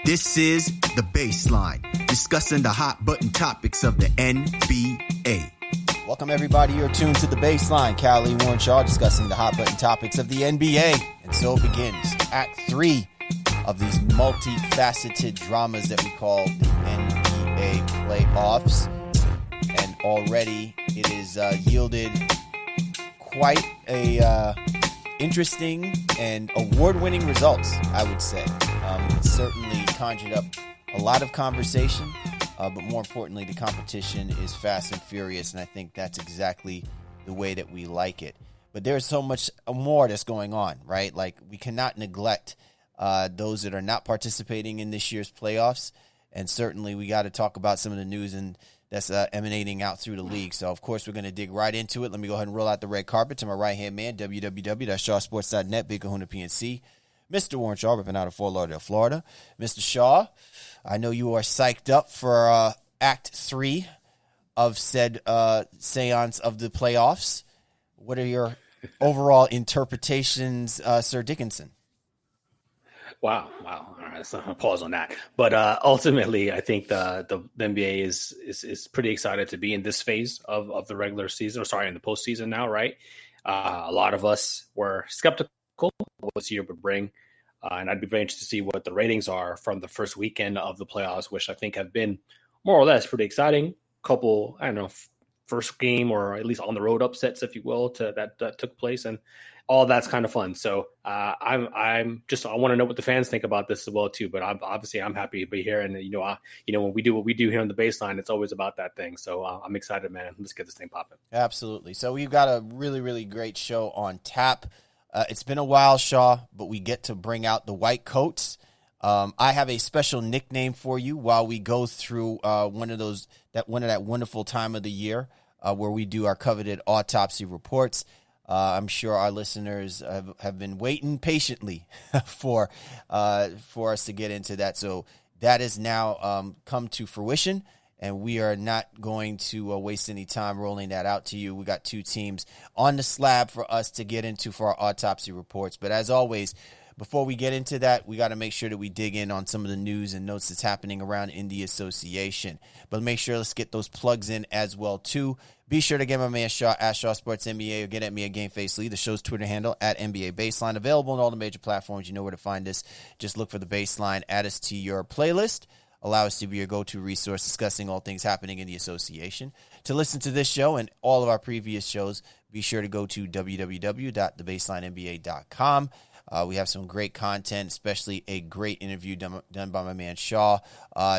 This is The Baseline, discussing the hot button topics of the NBA. Welcome, everybody. You're tuned to The Baseline. Callie Warren Shaw discussing the hot button topics of the NBA. And so begins Act 3 of these multifaceted dramas that we call the NBA playoffs. And already it is yielded quite a interesting and award-winning results, I would say. It's certainly conjured up a lot of conversation, but more importantly, the competition is fast and furious, and I think that's exactly the way that we like it. But there's so much more that's going on, right? Like, we cannot neglect those that are not participating in this year's playoffs, and certainly we got to talk about some of the news and that's emanating out through the league. So, of course, we're going to dig right into it. Let me go ahead and roll out the red carpet to my right-hand man, www.shawsports.net, Big Kahuna PNC. Mr. Warren Shaw, ripping out of Fort Lauderdale, Florida. Mr. Shaw, I know you are psyched up for Act 3 of said seance of the playoffs. What are your overall interpretations, Sir Dickinson? Wow. All right, so I'll pause on that. But ultimately, I think the NBA is pretty excited to be in this phase of the regular season, in the postseason now, right? A lot of us were skeptical of what this year would bring, and I'd be very interested to see what the ratings are from the first weekend of the playoffs, which I think have been more or less pretty exciting. Couple, I don't know, first game or at least on the road upsets, if you will, that took place, and all that's kind of fun. So I want to know what the fans think about this as well too. But I'm happy to be here, and when we do what we do here on the baseline, it's always about that thing. So I'm excited, man. Let's get this thing popping. Absolutely. So we've got a really, really great show on tap. It's been a while, Shaw, but we get to bring out the white coats. I have a special nickname for you while we go through one of that wonderful time of the year where we do our coveted autopsy reports. I'm sure our listeners have been waiting patiently for us to get into that. So that has now come to fruition, and we are not going to waste any time rolling that out to you. We got two teams on the slab for us to get into for our autopsy reports. But as always, before we get into that, we got to make sure that we dig in on some of the news and notes that's happening around in the association. But make sure let's get those plugs in as well, too. Be sure to get my man Shaw at ShawSports NBA or get at me at GameFaceLee, the show's Twitter handle at NBA Baseline. Available on all the major platforms. You know where to find us. Just look for the Baseline. Add us to your playlist. Allow us to be your go-to resource discussing all things happening in the association. To listen to this show and all of our previous shows, be sure to go to www.thebaselinenba.com. We have some great content, especially a great interview done by my man Shaw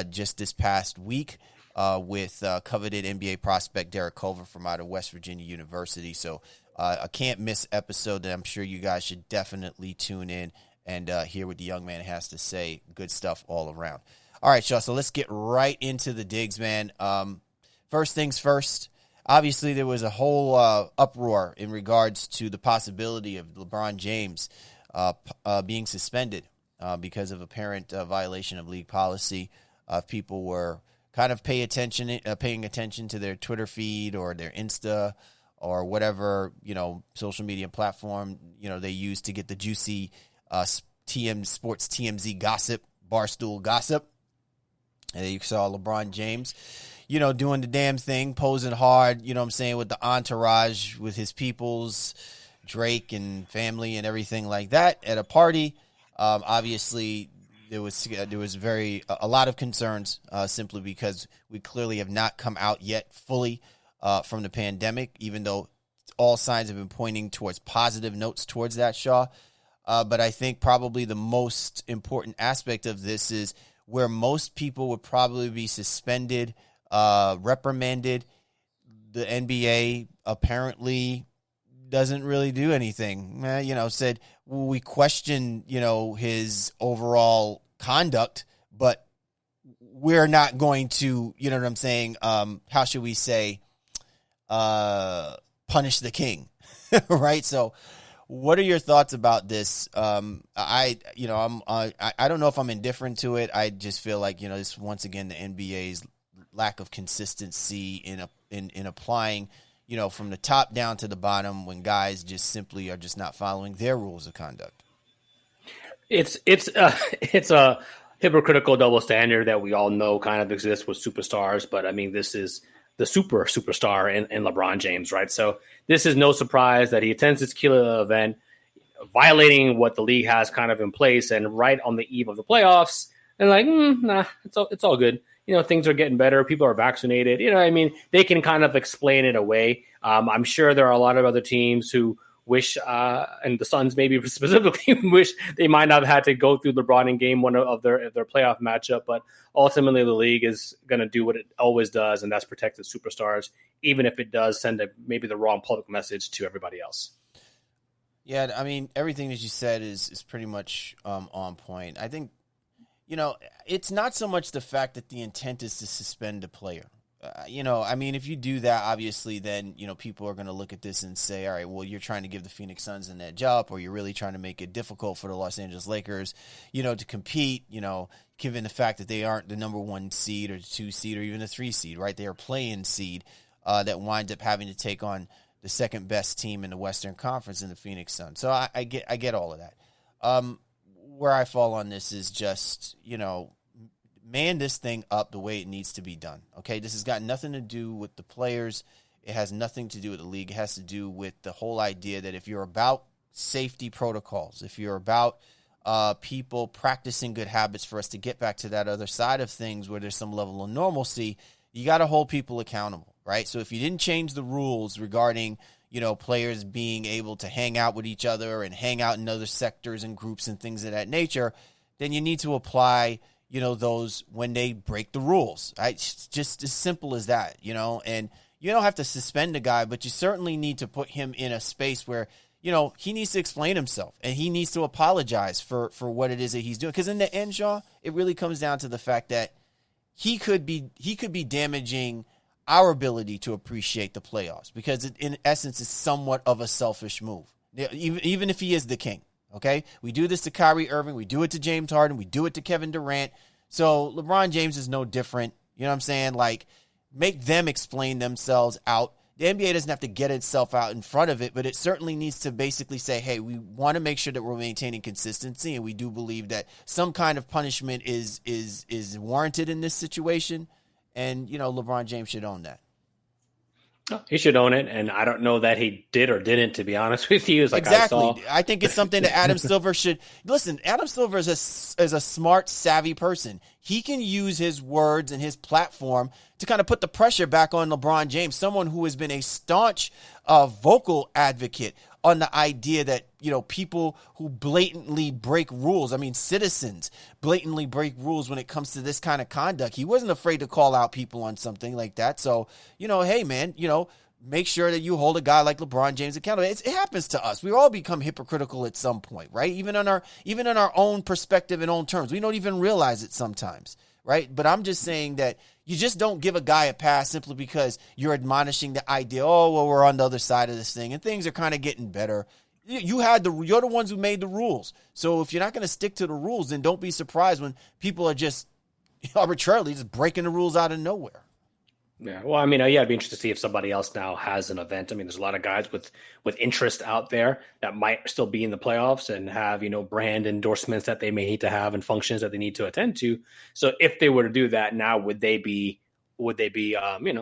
just this past week with coveted NBA prospect Derek Culver from out of West Virginia University. So a can't miss episode that I'm sure you guys should definitely tune in and hear what the young man has to say. Good stuff all around. All right, Shaw, so let's get right into the digs, man. First things first, obviously there was a whole uproar in regards to the possibility of LeBron James being suspended because of apparent violation of league policy. People were kind of paying attention to their Twitter feed or their Insta or whatever, social media platform, they use to get the juicy Sports TMZ gossip, Barstool gossip. And you saw LeBron James, doing the damn thing, posing hard, with the entourage, with his peoples, Drake and family and everything like that at a party. Obviously, there was a lot of concerns simply because we clearly have not come out yet fully from the pandemic, even though all signs have been pointing towards positive notes towards that, Shaw. But I think probably the most important aspect of this is where most people would probably be suspended, reprimanded. The NBA apparently doesn't really do anything. Said, well, we question, his overall conduct, but we're not going to, how should we say, punish the king, right? So what are your thoughts about this? I don't know if I'm indifferent to it. I just feel like, this once again, the NBA's lack of consistency in applying, from the top down to the bottom when guys just simply are just not following their rules of conduct. It's a hypocritical double standard that we all know kind of exists with superstars. But I mean, this is the superstar in LeBron James, right? So this is no surprise that he attends this killer event, violating what the league has kind of in place, and right on the eve of the playoffs, and like, nah, it's all good. Things are getting better. People are vaccinated. I mean, they can kind of explain it away. I'm sure there are a lot of other teams who wish, and the Suns maybe specifically wish they might not have had to go through LeBron in game one of their playoff matchup. But ultimately, the league is going to do what it always does, and that's protect its superstars, even if it does send maybe the wrong public message to everybody else. Yeah, I mean, everything that you said is pretty much on point. I think, it's not so much the fact that the intent is to suspend a player. I mean, if you do that, obviously, then, people are going to look at this and say, all right, well, you're trying to give the Phoenix Suns an edge up, or you're really trying to make it difficult for the Los Angeles Lakers, to compete, given the fact that they aren't the number 1 seed or 2 seed or even the 3 seed, right? They are playing seed that winds up having to take on the second best team in the Western Conference in the Phoenix Suns. So I get all of that. Where I fall on this is just, man this thing up the way it needs to be done. Okay, this has got nothing to do with the players. It has nothing to do with the league. It has to do with the whole idea that if you're about safety protocols, if you're about people practicing good habits for us to get back to that other side of things where there's some level of normalcy, you got to hold people accountable, right? So if you didn't change the rules regarding, players being able to hang out with each other and hang out in other sectors and groups and things of that nature, then you need to apply, those when they break the rules. Right? It's just as simple as that, and you don't have to suspend a guy, but you certainly need to put him in a space where, he needs to explain himself and he needs to apologize for what it is that he's doing. Because in the end, Shaw, it really comes down to the fact that he could be damaging our ability to appreciate the playoffs, because it, in essence, is somewhat of a selfish move, even if he is the king. Okay, we do this to Kyrie Irving, we do it to James Harden, we do it to Kevin Durant. So LeBron James is no different. You know what I'm saying? Like, make them explain themselves out. The NBA doesn't have to get itself out in front of it, but it certainly needs to basically say, hey, we want to make sure that we're maintaining consistency, and we do believe that some kind of punishment is warranted in this situation. And, LeBron James should own that. He should own it, and I don't know that he did or didn't, to be honest with you. Exactly. I think it's something that Adam Silver should – listen, Adam Silver is a smart, savvy person. He can use his words and his platform to kind of put the pressure back on LeBron James, someone who has been a staunch vocal advocate on the idea that, people who blatantly break rules, citizens blatantly break rules when it comes to this kind of conduct. He wasn't afraid to call out people on something like that. So, hey, man, make sure that you hold a guy like LeBron James accountable. It happens to us. We all become hypocritical at some point, right? Even in our own perspective and own terms. We don't even realize it sometimes, right? But I'm just saying that you just don't give a guy a pass simply because you're admonishing the idea, oh, well, we're on the other side of this thing and things are kind of getting better. You're the ones who made the rules. So if you're not going to stick to the rules, then don't be surprised when people are just arbitrarily just breaking the rules out of nowhere. Yeah, well, I'd be interested to see if somebody else now has an event. There's a lot of guys with interest out there that might still be in the playoffs and have, brand endorsements that they may need to have and functions that they need to attend to. So if they were to do that now, would they be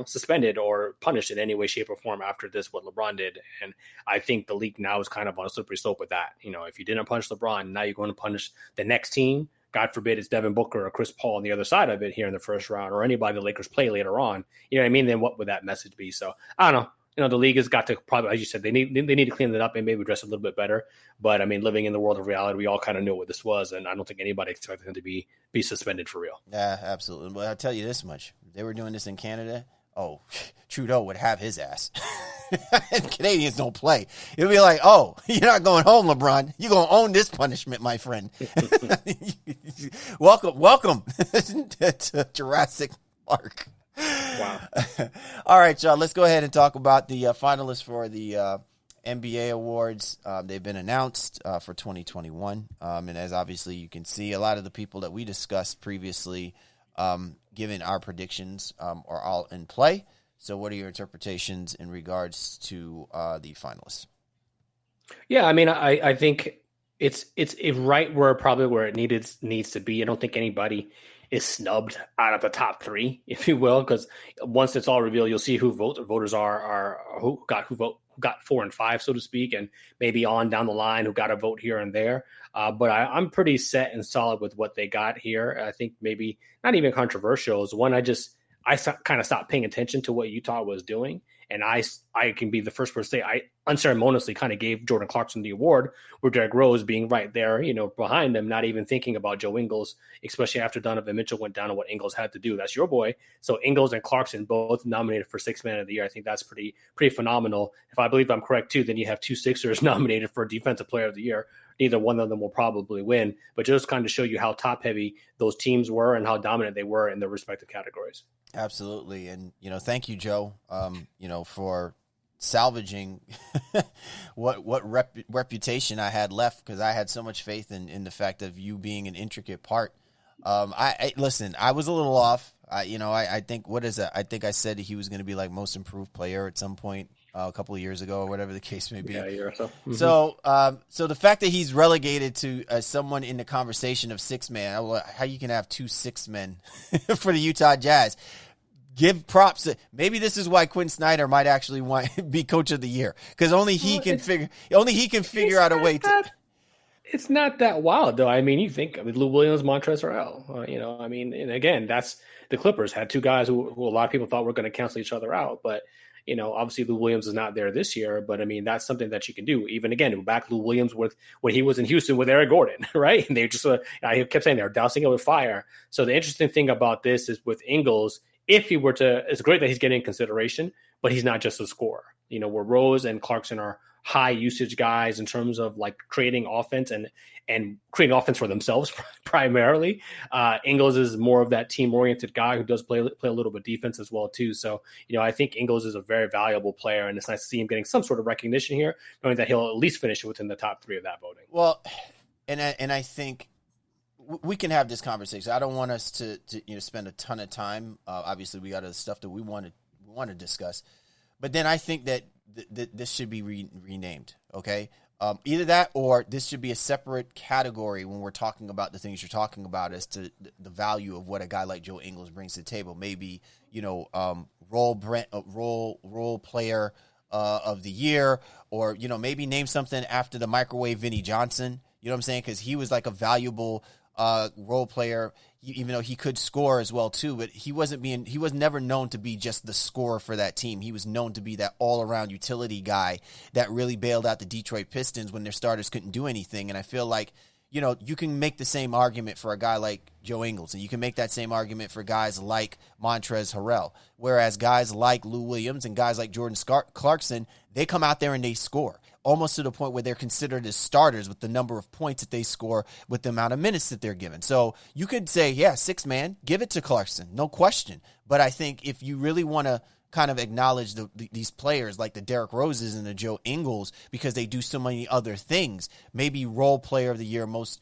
suspended or punished in any way, shape, or form after this, what LeBron did? And I think the league now is kind of on a slippery slope with that. If you didn't punish LeBron, now you're going to punish the next team. God forbid it's Devin Booker or Chris Paul on the other side of it here in the first round, or anybody the Lakers play later on. You know what I mean? Then what would that message be? So I don't know. The league has got to probably, as you said, they need to clean it up and maybe dress a little bit better. But living in the world of reality, we all kind of knew what this was, and I don't think anybody expected him to be suspended for real. Yeah, absolutely. But I'll tell you this much: if they were doing this in Canada, oh, Trudeau would have his ass. Canadians don't play. It'll be like, oh, you're not going home, LeBron. You're going to own this punishment, my friend. Welcome to Jurassic Park. Wow. All right, y'all, let's go ahead and talk about the finalists for the NBA awards. They've been announced for 2021. And as obviously you can see, a lot of the people that we discussed previously, given our predictions, are all in play. So what are your interpretations in regards to the finalists? Yeah, I think It's right where it needs to be. I don't think anybody is snubbed out of the top three, if you will, because once it's all revealed, you'll see who voters are who got 4 and 5, so to speak, and maybe on down the line who got a vote here and there. But I'm pretty set and solid with what they got here. I think maybe not even controversial is one. I kind of stopped paying attention to what Utah was doing. And I can be the first person to say I unceremoniously kind of gave Jordan Clarkson the award, with Derrick Rose being right there, behind him, not even thinking about Joe Ingles, especially after Donovan Mitchell went down and what Ingles had to do. That's your boy. So Ingles and Clarkson both nominated for Sixth Man of the Year. I think that's pretty phenomenal. If I believe I'm correct too, then you have 2 Sixers nominated for Defensive Player of the Year. Neither one of them will probably win, but just kind of show you how top heavy those teams were and how dominant they were in their respective categories. Absolutely. And, thank you, Joe, for salvaging what reputation I had left, because I had so much faith in the fact of you being an intricate part. Listen, I was a little off. I think, what is that? I think I said he was going to be like most improved player at some point a couple of years ago, or whatever the case may be. Yeah, a year or so. Mm-hmm. So the fact that he's relegated to someone in the conversation of six man, how you can have 2 6 men for the Utah Jazz? Give props. Maybe this is why Quinn Snyder might actually want to be coach of the year, because only he can figure out a way to. It's not that wild, though. I mean, you think Lou Williams, Montrezl Harrell. And again, that's the Clippers had 2 guys who a lot of people thought were going to cancel each other out, but. Obviously Lou Williams is not there this year, but I mean, that's something that you can do. Even again, back Lou Williams with when he was in Houston with Eric Gordon, right? And they just, I kept saying they're dousing it with fire. So the interesting thing about this is with Ingles, if he were to, it's great that he's getting consideration, but he's not just a scorer. Where Rose and Clarkson are high usage guys in terms of like creating offense and creating offense for themselves primarily. Ingles is more of that team oriented guy who does play a little bit defense as well too. So, I think Ingles is a very valuable player, and it's nice to see him getting some sort of recognition here, knowing that he'll at least finish within the top 3 of that voting. Well, and I think we can have this conversation. I don't want us to spend a ton of time. Obviously we got other stuff that we want to discuss, but then I think that this should be renamed. Okay. Either that, or this should be a separate category when we're talking about the things you're talking about as to the value of what a guy like Joe Ingles brings to the table. Maybe, role player of the year, or, maybe name something after the microwave Vinnie Johnson. You know what I'm saying? Because he was like a valuable role player, even though he could score as well too, but he was never known to be just the scorer for that team. He was known to be that all-around utility guy that really bailed out the Detroit Pistons when their starters couldn't do anything. And I feel like, you can make the same argument for a guy like Joe Ingles, and you can make that same argument for guys like Montrezl Harrell, whereas guys like Lou Williams and guys like Jordan Clarkson, they come out there and they score, almost to the point where they're considered as starters with the number of points that they score with the amount of minutes that they're given. So you could say, yeah, 6 man, give it to Clarkson, no question. But I think if you really want to kind of acknowledge these players like the Derrick Roses and the Joe Ingles, because they do so many other things, maybe role player of the year, most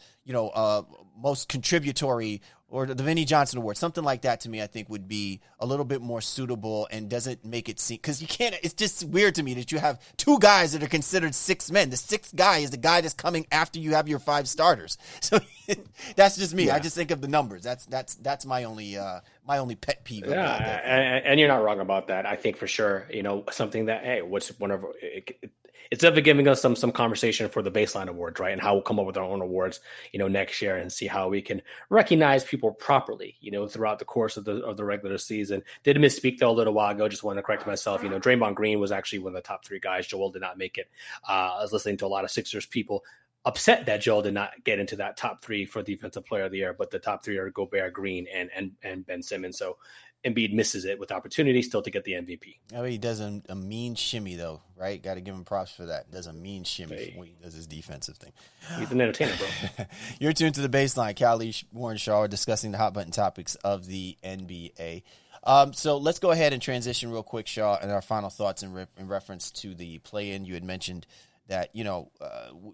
contributory, or the Vinnie Johnson Award, something like that, to me, I think would be a little bit more suitable and doesn't make it seem, because you can't, it's just weird to me that you have 2 guys that are considered 6 men. The 6th guy is the guy that's coming after you have your 5 starters. So that's just me. Yeah. I just think of the numbers. That's my only pet peeve. Yeah, and you're not wrong about that. I think for sure, something that, hey, it's definitely giving us some conversation for the baseline awards, right? And how we'll come up with our own awards, next year, and see how we can recognize people properly, throughout the course of the regular season. Did misspeak though a little while ago. Just wanted to correct myself. Draymond Green was actually one of the top 3 guys. Joel did not make it. I was listening to a lot of Sixers people upset that Joel did not get into that top 3 for Defensive Player of the Year, but the top 3 are Gobert, Green, and Ben Simmons. So Embiid misses it with opportunity still to get the MVP. Oh, he does a mean shimmy, though, right? Got to give him props for that. Does a mean shimmy when he does his defensive thing. He's an entertainer, bro. You're tuned to The Baseline. Callie, Warren Shaw are discussing the hot button topics of the NBA. So let's go ahead and transition real quick, Shaw, and our final thoughts in reference to the play-in. You had mentioned that,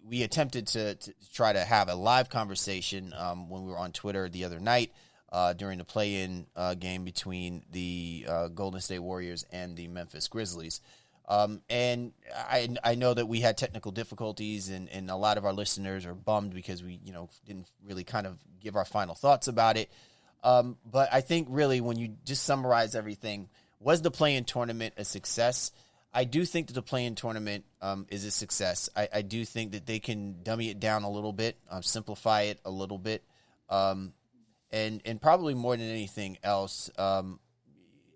we attempted to try to have a live conversation when we were on Twitter the other night. During the play-in game between the Golden State Warriors and the Memphis Grizzlies. And I know that we had technical difficulties, and a lot of our listeners are bummed because we, didn't really kind of give our final thoughts about it. But I think really when you just summarize everything, was the play-in tournament a success? I do think that the play-in tournament is a success. I do think that they can dummy it down a little bit, simplify it a little bit, and probably more than anything else,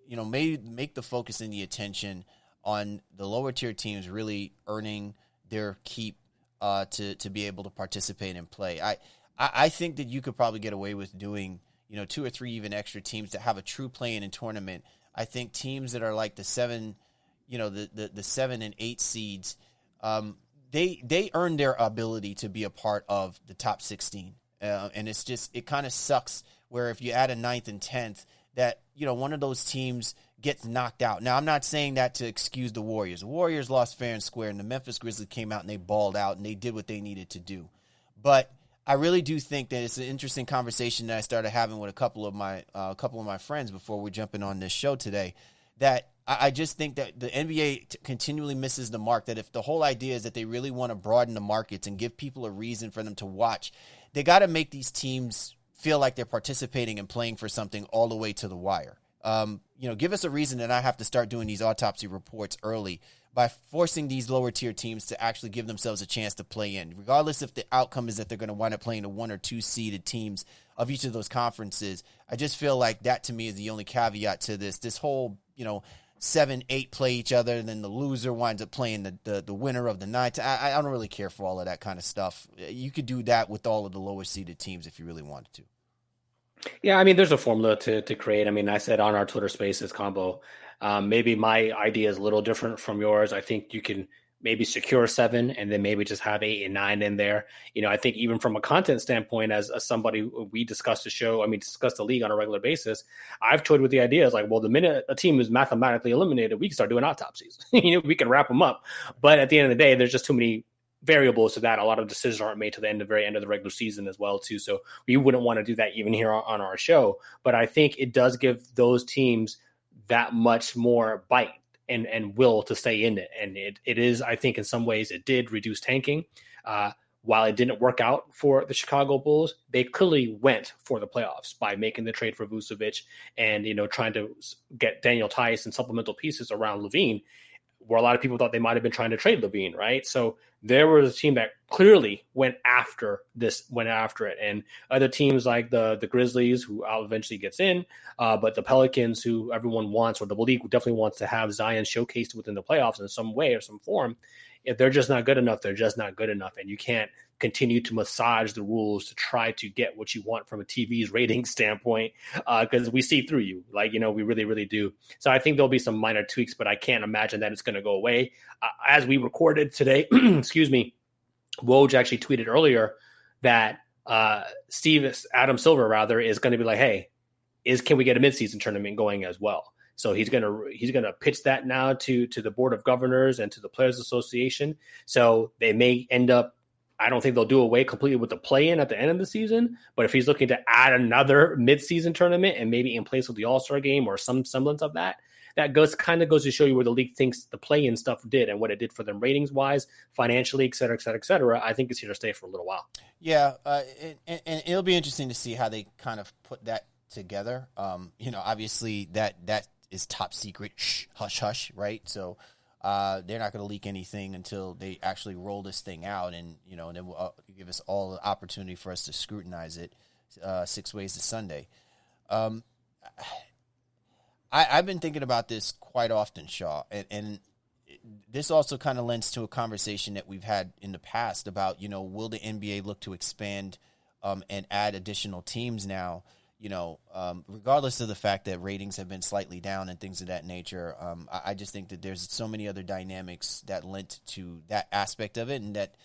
maybe make the focus and the attention on the lower tier teams really earning their keep to be able to participate and play. I think that you could probably get away with doing 2 or 3 even extra teams to have a true play-in tournament. I think teams that are like the 7 and 8 seeds, they earn their ability to be a part of the top 16. And it kind of sucks where if you add a 9th and 10th, that, one of those teams gets knocked out. Now, I'm not saying that to excuse the Warriors. The Warriors lost fair and square, and the Memphis Grizzlies came out and they balled out and they did what they needed to do. But I really do think that it's an interesting conversation that I started having with a couple of my friends before we're jumping on this show today, that I just think that the NBA continually misses the mark, that if the whole idea is that they really want to broaden the markets and give people a reason for them to watch, they got to make these teams feel like they're participating and playing for something all the way to the wire. Give us a reason that I have to start doing these autopsy reports early by forcing these lower tier teams to actually give themselves a chance to play in, regardless if the outcome is that they're going to wind up playing the 1 or 2 seeded teams of each of those conferences. I just feel like that to me is the only caveat to this whole, 7, 8 play each other, and then the loser winds up playing the winner of the night. I don't really care for all of that kind of stuff. You could do that with all of the lower seeded teams if you really wanted to. Yeah, I mean, there's a formula to create. I mean, I said on our Twitter Spaces combo, maybe my idea is a little different from yours. I think you can maybe secure 7 and then maybe just have 8 and 9 in there. I think even from a content standpoint, as somebody, we discussed discuss the league on a regular basis. I've toyed with the idea is like, well, the minute a team is mathematically eliminated, we can start doing autopsies. We can wrap them up. But at the end of the day, there's just too many variables to that. A lot of decisions aren't made to the very end of the regular season as well too. So we wouldn't want to do that even here on our show. But I think it does give those teams that much more bite and will to stay in it. And it is, I think in some ways it did reduce tanking. While it didn't work out for the Chicago Bulls, they clearly went for the playoffs by making the trade for Vucevic and, trying to get Daniel Tice and supplemental pieces around LaVine, where a lot of people thought they might have been trying to trade LaVine, right? So there was a team that clearly went after it. And other teams like the Grizzlies, who eventually gets in, but the Pelicans, who everyone wants, or the league definitely wants to have Zion showcased within the playoffs in some way or some form. If they're just not good enough, they're just not good enough. And you can't continue to massage the rules to try to get what you want from a TV's rating standpoint, because we see through you, we really, really do. So I think there'll be some minor tweaks, but I can't imagine that it's going to go away. As we recorded today, excuse me, Woj actually tweeted earlier that Adam Silver is going to be like, hey, can we get a midseason tournament going as well? So he's gonna pitch that now to the Board of Governors and to the Players Association. So they may end up, I don't think they'll do away completely with the play-in at the end of the season, but if he's looking to add another mid-season tournament and maybe in place of the All-Star game or some semblance of that, that goes to show you where the league thinks the play-in stuff did and what it did for them ratings-wise, financially, et cetera, et cetera, et cetera. I think it's here to stay for a little while. Yeah, and it'll be interesting to see how they kind of put that together. Obviously that is top secret, hush, hush, right? So they're not going to leak anything until they actually roll this thing out, and and then will give us all the opportunity for us to scrutinize it 6 ways to Sunday. I've been thinking about this quite often, Shaw, and this also kind of lends to a conversation that we've had in the past about, will the NBA look to expand and add additional teams now? Regardless of the fact that ratings have been slightly down and things of that nature, I just think that there's so many other dynamics that lent to that aspect of it, and that,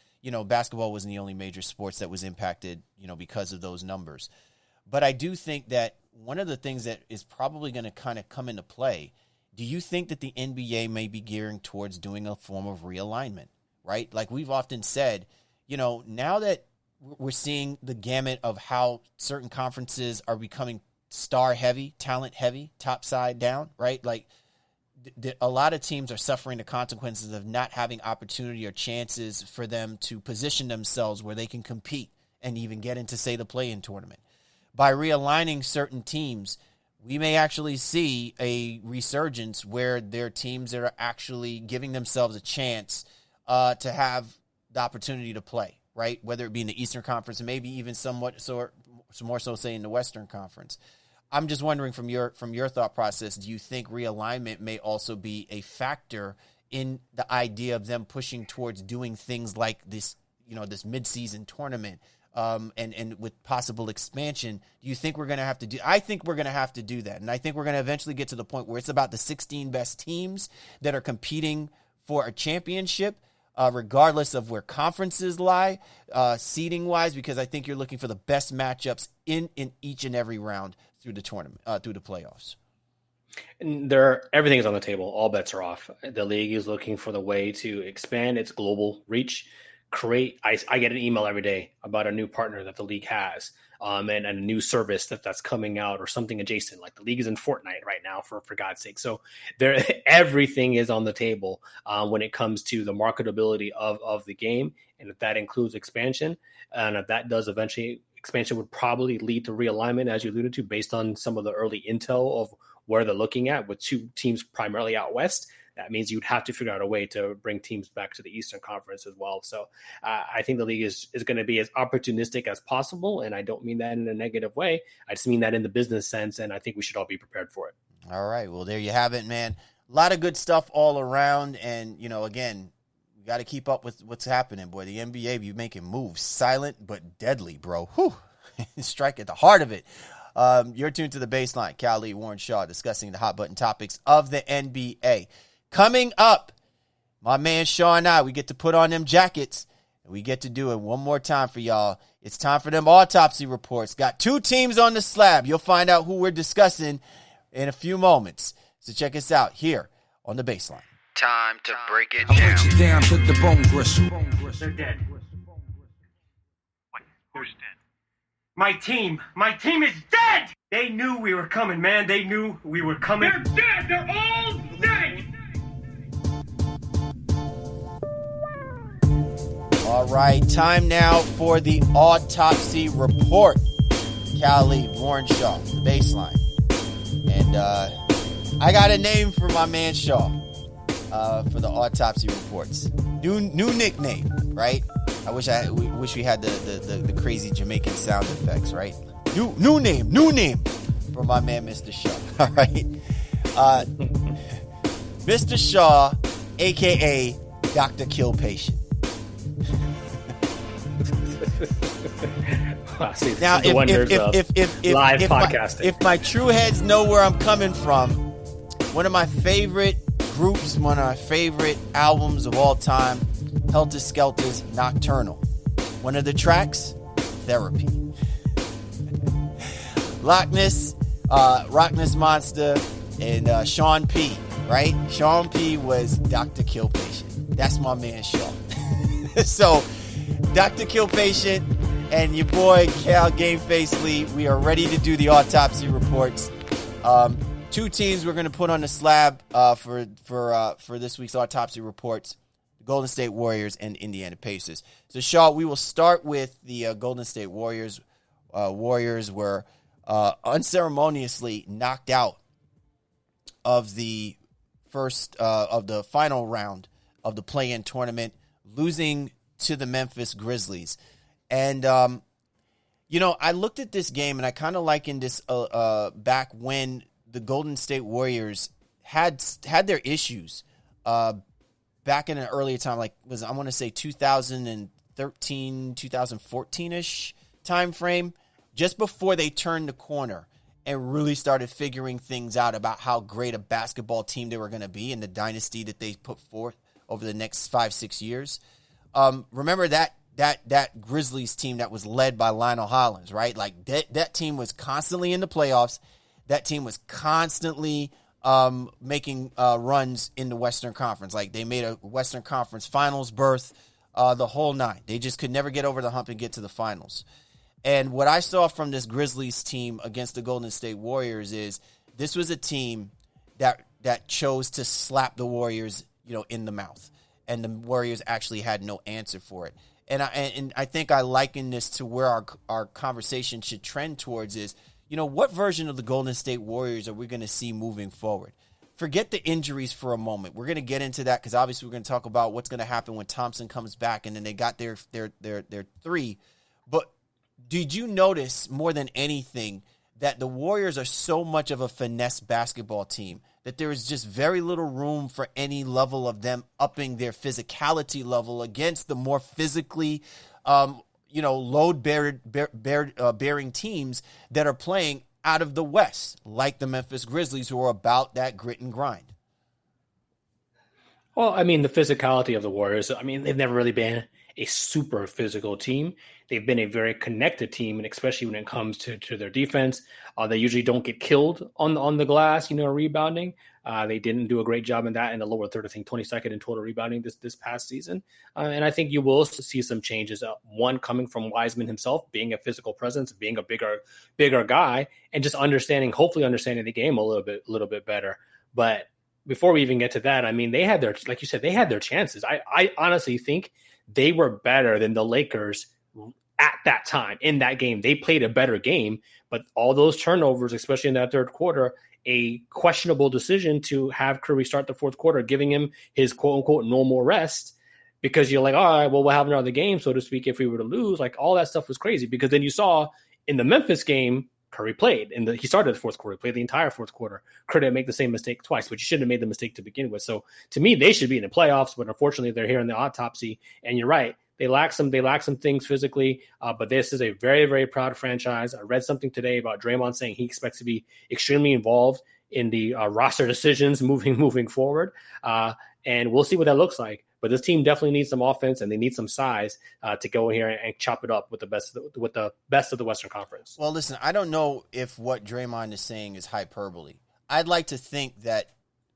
basketball wasn't the only major sports that was impacted, because of those numbers. But I do think that one of the things that is probably going to kind of come into play, do you think that the NBA may be gearing towards doing a form of realignment, right? Like we've often said, now that we're seeing the gamut of how certain conferences are becoming star heavy, talent heavy, top side down, right? Like a lot of teams are suffering the consequences of not having opportunity or chances for them to position themselves where they can compete and even get into, say, the play-in tournament. By realigning certain teams, we may actually see a resurgence where there are teams that are actually giving themselves a chance to have the opportunity to play, right? Whether it be in the Eastern Conference and maybe even somewhat more so, say, in the Western Conference. I'm just wondering from your thought process, do you think realignment may also be a factor in the idea of them pushing towards doing things like this, this midseason tournament, and with possible expansion? Do you think we're going to have to do? I think we're going to have to do that, and I think we're going to eventually get to the point where it's about the 16 best teams that are competing for a championship, regardless of where conferences lie, seeding wise, because I think you're looking for the best matchups in each and every round through the tournament, through the playoffs. And everything is on the table. All bets are off. The league is looking for the way to expand its global reach. I get an email every day about a new partner that the league has, and a new service that's coming out or something adjacent. Like the league is in Fortnite right now, for God's sake. So everything is on the table when it comes to the marketability of the game, and if that includes expansion, and if that does eventually. Expansion would probably lead to realignment, as you alluded to, based on some of the early intel of where they're looking at with two teams primarily out west. That means you'd have to figure out a way to bring teams back to the Eastern Conference as well. So I think the league is going to be as opportunistic as possible, and I don't mean that in a negative way. I just mean that in the business sense, and I think we should all be prepared for it. All right. Well, there you have it, man. A lot of good stuff all around, and, again, got to keep up with what's happening, boy. The NBA be making moves, silent but deadly, bro. Whew. Strike at the heart of it. You're tuned to The Baseline. Cal Lee, Warren Shaw, discussing the hot button topics of the NBA. Coming up, my man Shaw and I, we get to put on them jackets, and we get to do it one more time for y'all. It's time for them autopsy reports. Got 2 teams on the slab. You'll find out who we're discussing in a few moments. So check us out here on The Baseline. Time to break it I down. break it down to the bone gristle. They're dead. What? Who's dead? My team is dead! They knew we were coming, man. They knew we were coming. They're dead! They're all dead! All right, time now for the autopsy report. Callie, Warren Shaw, The Baseline. And I got a name for my man Shaw. For the autopsy reports, new nickname, right? I wish we had the crazy Jamaican sound effects, right? New name for my man Mr. Shaw. All right, Mr. Shaw, aka Dr. Kill Patient. Now, if my true heads know where I'm coming from, one of my favorite groups, one of my favorite albums of all time, Helter Skelter's Nocturnal. One of the tracks, Therapy. Loch Ness Monster, and Sean P, right? Sean P was Dr. Kill Patient. That's my man Shaw. So, Dr. Kill Patient and your boy Cal Gameface Lee, we are ready to do the autopsy reports. 2 teams we're going to put on the slab for this week's autopsy reports: the Golden State Warriors and Indiana Pacers. So, Shaw, we will start with the Golden State Warriors. Warriors were unceremoniously knocked out of the final round of the play-in tournament, losing to the Memphis Grizzlies. And I looked at this game and I kind of likened this back when the Golden State Warriors had their issues back in an earlier time, I want to say 2013, 2014-ish time frame, just before they turned the corner and really started figuring things out about how great a basketball team they were going to be and the dynasty that they put forth over the next 5-6 years. Remember that Grizzlies team that was led by Lionel Hollins, right? Like that team was constantly in the playoffs. That team was constantly making runs in the Western Conference. Like they made a Western Conference Finals berth, the whole 9. They just could never get over the hump and get to the finals. And what I saw from this Grizzlies team against the Golden State Warriors is this was a team that that chose to slap the Warriors, in the mouth, and the Warriors actually had no answer for it. And I think I liken this to where our conversation should trend towards is, what version of the Golden State Warriors are we going to see moving forward? Forget the injuries for a moment. We're going to get into that because obviously we're going to talk about what's going to happen when Thompson comes back and then they got their three. But did you notice more than anything that the Warriors are so much of a finesse basketball team that there is just very little room for any level of them upping their physicality level against the more physically, load-bearing teams that are playing out of the West, like the Memphis Grizzlies, who are about that grit and grind? Well, I mean, the physicality of the Warriors, they've never really been a super physical team. They've been a very connected team, and especially when it comes to their defense, they usually don't get killed on the glass, rebounding. They didn't do a great job in that in the lower third. I think 22nd in total rebounding this past season. And I think you will see some changes. One coming from Wiseman himself, being a physical presence, being a bigger guy, and just hopefully understanding the game a little bit better. But before we even get to that, they had like you said, they had their chances. I honestly think they were better than the Lakers at that time in that game. They played a better game, but all those turnovers, especially in that third quarter, a questionable decision to have Curry start the fourth quarter, giving him his quote unquote normal rest, because you're like, all right, well, we'll have another game, so to speak, if we were to lose. Like, all that stuff was crazy, because then you saw in the Memphis game, Curry played, and he started the fourth quarter, played the entire fourth quarter. Curry didn't make the same mistake twice, but you shouldn't have made the mistake to begin with. So to me, they should be in the playoffs, but unfortunately they're here in the autopsy. And you're right. They lack some things physically, but this is a very, very proud franchise. I read something today about Draymond saying he expects to be extremely involved in the roster decisions moving forward. And we'll see what that looks like. But this team definitely needs some offense, and they need some size to go in here and chop it up with the best of the Western Conference. Well, listen, I don't know if what Draymond is saying is hyperbole. I'd like to think that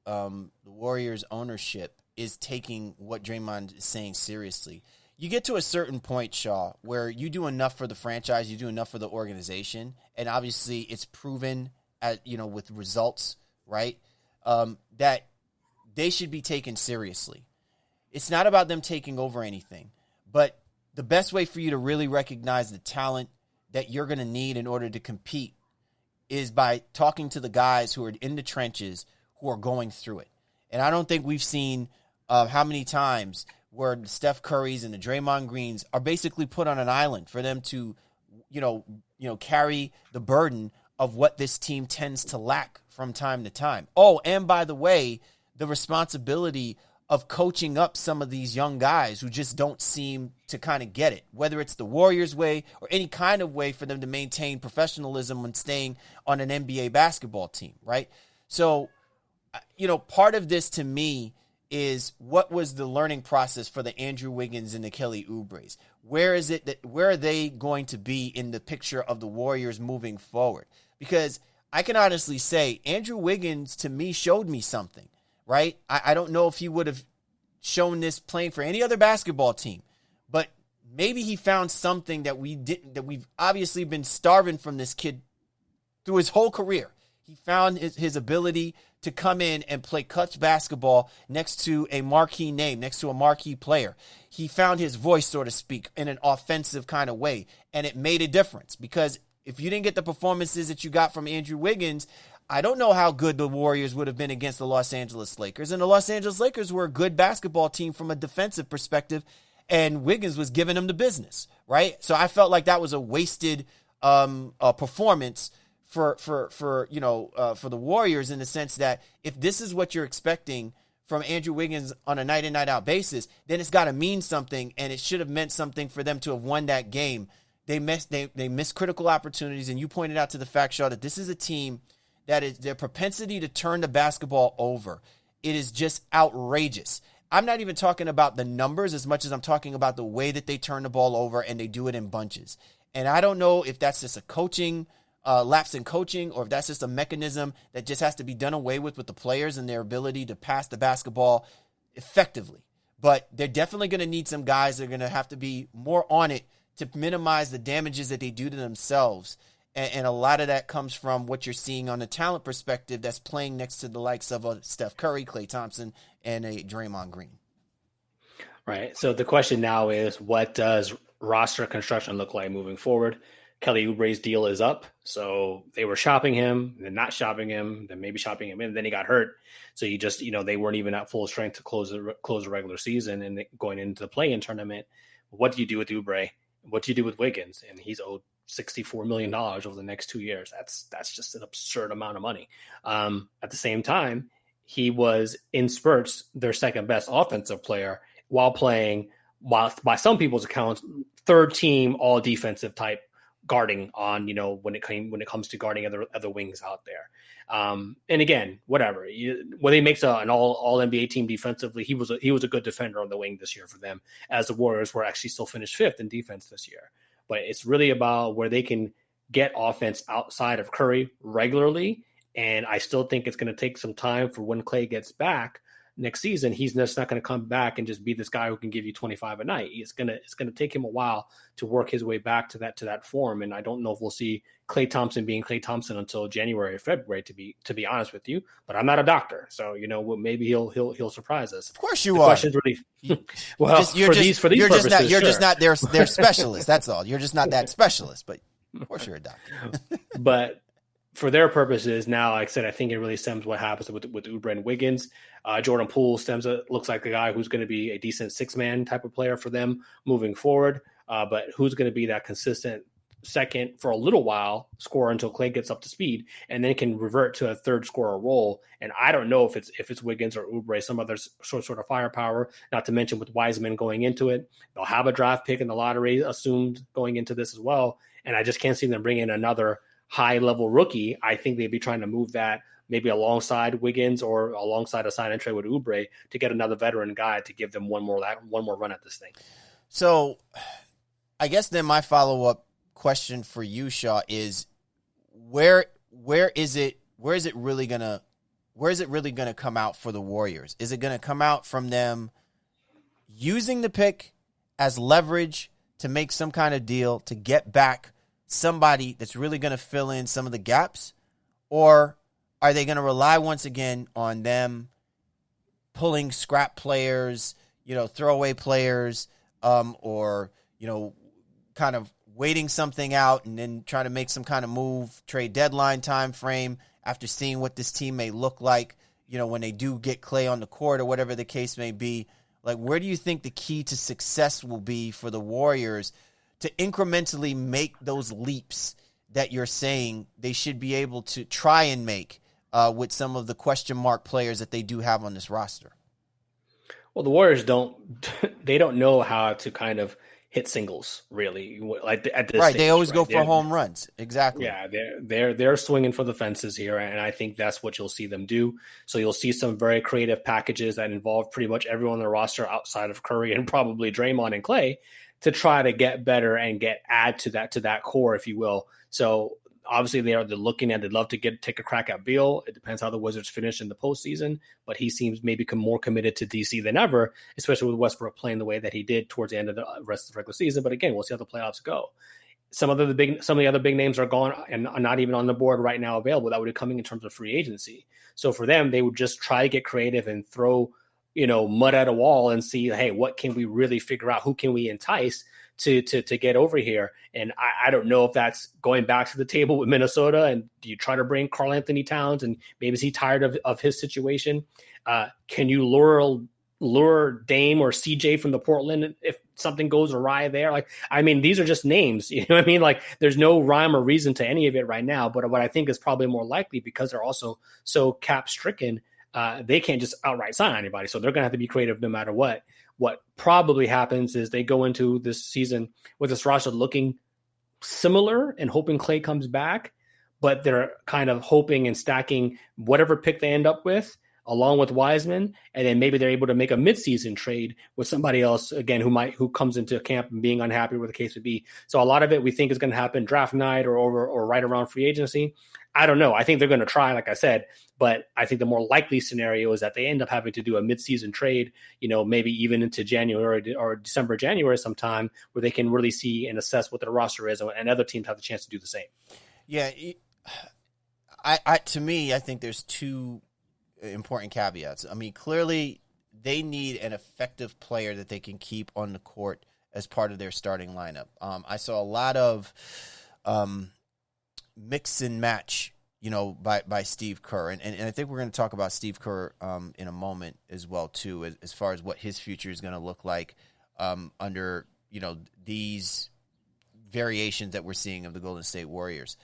the Warriors ownership is taking what Draymond is saying seriously. You get to a certain point, Shaw, where you do enough for the franchise, you do enough for the organization, and obviously it's proven with results, right? That they should be taken seriously. It's not about them taking over anything, but the best way for you to really recognize the talent that you're going to need in order to compete is by talking to the guys who are in the trenches, who are going through it. And I don't think we've seen how many times where the Steph Currys and the Draymond Greens are basically put on an island for them to, carry the burden of what this team tends to lack from time to time. Oh, and by the way, the responsibility of coaching up some of these young guys who just don't seem to kind of get it, whether it's the Warriors way or any kind of way for them to maintain professionalism when staying on an NBA basketball team, right? So, part of this to me is, what was the learning process for the Andrew Wiggins and the Kelly Oubres? Where are they going to be in the picture of the Warriors moving forward? Because I can honestly say Andrew Wiggins to me showed me something. Right? I don't know if he would have shown this playing for any other basketball team, but maybe he found something that we've obviously been starving from this kid through his whole career. He found his ability to come in and play clutch basketball next to a marquee name, next to a marquee player. He found his voice, so to speak, in an offensive kind of way, and it made a difference, because if you didn't get the performances that you got from Andrew Wiggins, I don't know how good the Warriors would have been against the Los Angeles Lakers. And the Los Angeles Lakers were a good basketball team from a defensive perspective, and Wiggins was giving them the business, right? So I felt like that was a wasted performance for the Warriors, in the sense that if this is what you're expecting from Andrew Wiggins on a night in, night out basis, then it's got to mean something, and it should have meant something for them to have won that game. They missed critical opportunities, and you pointed out to the fact, Shaw, that this is a team that is their propensity to turn the basketball over. It is just outrageous. I'm not even talking about the numbers as much as I'm talking about the way that they turn the ball over, and they do it in bunches. And I don't know if that's just a coaching lapse in coaching, or if that's just a mechanism that just has to be done away with the players and their ability to pass the basketball effectively. But they're definitely going to need some guys that are going to have to be more on it to minimize the damages that they do to themselves. And a lot of that comes from what you're seeing on the talent perspective that's playing next to the likes of a Steph Curry, Klay Thompson, and a Draymond Green. Right. So the question now is, what does roster construction look like moving forward? Kelly Oubre's deal is up. So they were shopping him, then not shopping him, then maybe shopping him in, then he got hurt. So you just, they weren't even at full strength to close the regular season and going into the play-in tournament. What do you do with Oubre? What do you do with Wiggins? And he's owed $64 million over the next 2 years. That's just an absurd amount of money. At the same time, he was in spurts their second best offensive player while playing, by some people's accounts, third team all defensive type guarding on, when it comes to guarding other wings out there. And again, whatever, whether he makes an all NBA team defensively, he was a good defender on the wing this year for them, as the Warriors were actually still finished fifth in defense this year. But it's really about where they can get offense outside of Curry regularly. And I still think it's going to take some time for when Klay gets back next season. He's just not going to come back and just be this guy who can give you 25 a night. It's going to take him a while to work his way back to that form. And I don't know if we'll see Klay Thompson being Klay Thompson until January or February, to be honest with you. But I'm not a doctor, so maybe he'll surprise us. Of course you are. Really, well, you're just not their specialist. That's all. You're just not that specialist. But of course you're a doctor. But for their purposes now, like I said, I think it really stems what happens with Oubre and Wiggins. Jordan Poole looks like a guy who's going to be a decent 6-man type of player for them moving forward. But who's going to be that consistent second for a little while scorer until Klay gets up to speed, and then can revert to a third scorer role. And I don't know if it's Wiggins or Oubre, some other sort of firepower, not to mention with Wiseman going into it. They'll have a draft pick in the lottery assumed going into this as well. And I just can't see them bringing in another high-level rookie. I think they'd be trying to move that maybe alongside Wiggins or alongside a sign and trade with Oubre to get another veteran guy to give them one more run at this thing. So I guess then my follow-up question for you, Shaw, is where is it really gonna come out for the Warriors? Is it gonna come out from them using the pick as leverage to make some kind of deal to get back somebody that's really going to fill in some of the gaps? Or are they going to rely once again on them pulling scrap players, throwaway players, or, kind of waiting something out and then trying to make some kind of move, trade deadline time frame after seeing what this team may look like, when they do get Klay on the court or whatever the case may be? Like, where do you think the key to success will be for the Warriors to incrementally make those leaps that you're saying they should be able to try and make with some of the question mark players that they do have on this roster? Well, the Warriors don't know how to kind of hit singles, really. Like at this right, stage, they always go for home runs. Exactly. Yeah, they're swinging for the fences here, and I think that's what you'll see them do. So you'll see some very creative packages that involve pretty much everyone on the roster outside of Curry and probably Draymond and Klay to try to get better and add to that core, if you will. So obviously they're looking at, they'd love to take a crack at Beal. It depends how the Wizards finish in the postseason, but he seems maybe more committed to DC than ever, especially with Westbrook playing the way that he did towards the end of the rest of the regular season. But again, we'll see how the playoffs go. Some of the other big names are gone and are not even on the board right now available that would be coming in terms of free agency. So for them, they would just try to get creative and throw mud at a wall and see, hey, what can we really figure out? Who can we entice to get over here? And I don't know if that's going back to the table with Minnesota and do you try to bring Karl Anthony Towns and maybe is he tired of his situation? Can you lure Dame or CJ from the Portland if something goes awry there? These are just names, you know what I mean? Like there's no rhyme or reason to any of it right now, but what I think is probably more likely because they're also so cap stricken, they can't just outright sign anybody. So they're going to have to be creative no matter what. What probably happens is they go into this season with this roster looking similar and hoping Klay comes back, but they're kind of hoping and stacking whatever pick they end up with along with Wiseman, and then maybe they're able to make a midseason trade with somebody else again who comes into camp and being unhappy where the case would be. So a lot of it we think is going to happen draft night or right around free agency. I don't know. I think they're going to try, like I said, but I think the more likely scenario is that they end up having to do a midseason trade, maybe even into January or December, January sometime where they can really see and assess what their roster is and other teams have the chance to do the same. Yeah, to me, I think there's two important caveats. I mean, clearly they need an effective player that they can keep on the court as part of their starting lineup. I saw a lot of mix and match, by Steve Kerr. And I think we're going to talk about Steve Kerr in a moment as well, too, as far as what his future is going to look like under, these variations that we're seeing of the Golden State Warriors.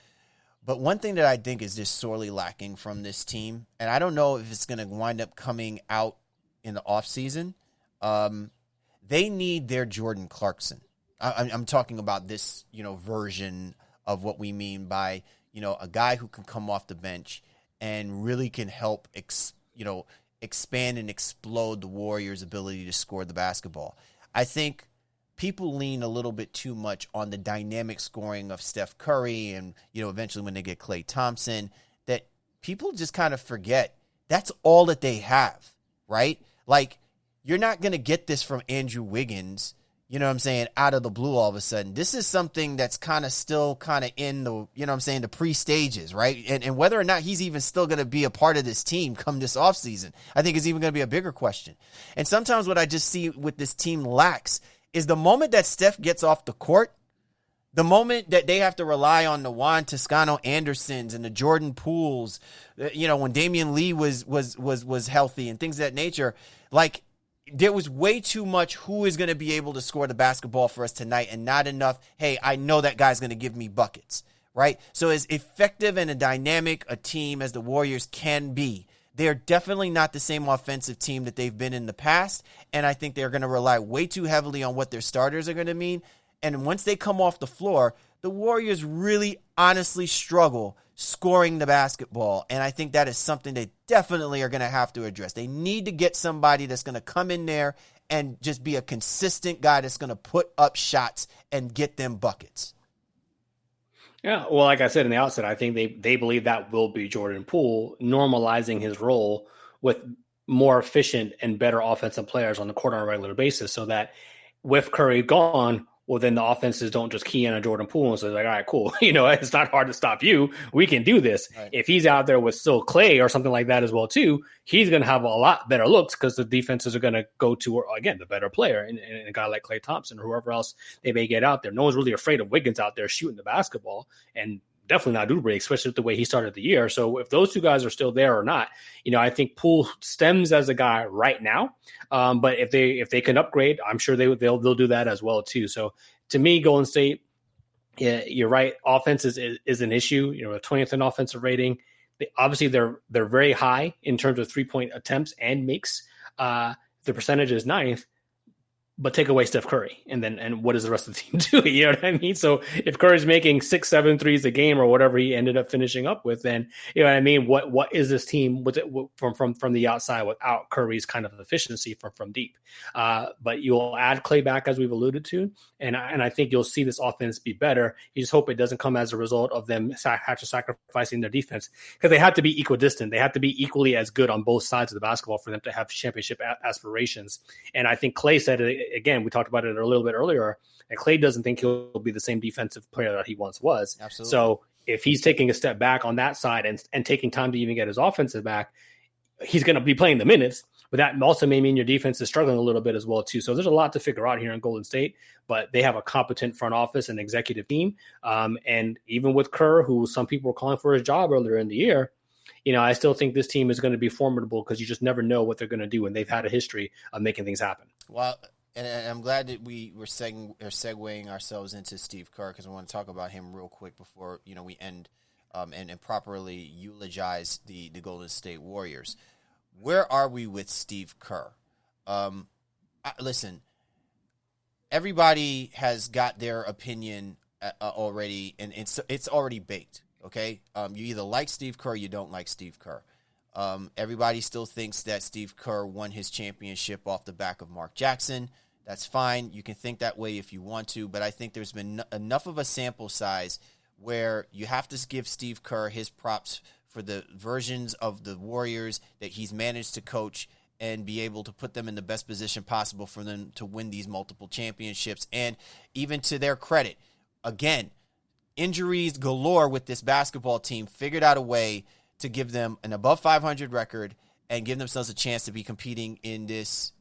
But one thing that I think is just sorely lacking from this team, and I don't know if it's going to wind up coming out in the offseason, they need their Jordan Clarkson. I'm talking about this, version of what we mean by, a guy who can come off the bench and really can help, expand and explode the Warriors' ability to score the basketball. I think people lean a little bit too much on the dynamic scoring of Steph Curry and, eventually when they get Klay Thompson, that people just kind of forget that's all that they have, right? Like, you're not going to get this from Andrew Wiggins, out of the blue all of a sudden. This is something that's kind of still kind of in the, the pre-stages, right? And whether or not he's even still going to be a part of this team come this offseason, I think is even going to be a bigger question. And sometimes what I just see with this team lacks is the moment that Steph gets off the court, the moment that they have to rely on the Juan Toscano Andersons and the Jordan Pooles, when Damian Lee was healthy and things of that nature, like, there was way too much who is going to be able to score the basketball for us tonight and not enough, hey, I know that guy's going to give me buckets, right? So as effective and a dynamic a team as the Warriors can be, they're definitely not the same offensive team that they've been in the past, and I think they're going to rely way too heavily on what their starters are going to mean. And once they come off the floor, the Warriors really honestly struggle scoring the basketball, and I think that is something they definitely are going to have to address. They need to get somebody that's going to come in there and just be a consistent guy that's going to put up shots and get them buckets. Yeah, well, like I said in the outset, I think they believe that will be Jordan Poole normalizing his role with more efficient and better offensive players on the court on a regular basis, so that with Curry gone, well, then the offenses don't just key in on Jordan Poole and say, like, all right, cool. It's not hard to stop you. We can do this. Right. If he's out there with still Klay or something like that as well, too, he's going to have a lot better looks because the defenses are going to go to, again, the better player and a guy like Klay Thompson or whoever else they may get out there. No one's really afraid of Wiggins out there shooting the basketball, and definitely not Oubre, especially with the way he started the year. So if those two guys are still there or not, I think Poole stems as a guy right now. But if they can upgrade, I'm sure they'll do that as well too. So to me, Golden State, yeah, you're right. Offense is an issue. A 20th in offensive rating. Obviously they're very high in terms of 3-point attempts and makes. The percentage is 9th. But take away Steph Curry, and what does the rest of the team do? You know what I mean? So if Curry's making 6-7 threes a game or whatever he ended up finishing up with, then you know what I mean. What is this team with it from the outside without Curry's kind of efficiency from deep? But you'll add Klay back as we've alluded to, and I think you'll see this offense be better. You just hope it doesn't come as a result of them sacrificing their defense, because they have to be equidistant. They have to be equally as good on both sides of the basketball for them to have championship aspirations. And I think Klay said it. Again, we talked about it a little bit earlier, and Klay doesn't think he'll be the same defensive player that he once was. Absolutely. So if he's taking a step back on that side and taking time to even get his offensive back, he's going to be playing the minutes, but that also may mean your defense is struggling a little bit as well too. So there's a lot to figure out here in Golden State, but they have a competent front office and executive team. And even with Kerr, who some people were calling for his job earlier in the year, I still think this team is going to be formidable, because you just never know what they're going to do, and they've had a history of making things happen. Well, and I'm glad that we were segueing ourselves into Steve Kerr, because I want to talk about him real quick before we end and properly eulogize the Golden State Warriors. Where are we with Steve Kerr? Listen, everybody has got their opinion already, and it's already baked. Okay, you either like Steve Kerr or you don't like Steve Kerr. Everybody still thinks that Steve Kerr won his championship off the back of Mark Jackson. That's fine. You can think that way if you want to, but I think there's been enough of a sample size where you have to give Steve Kerr his props for the versions of the Warriors that he's managed to coach and be able to put them in the best position possible for them to win these multiple championships. And even to their credit, again, injuries galore with this basketball team, figured out a way to give them an above 500 record and give themselves a chance to be competing in this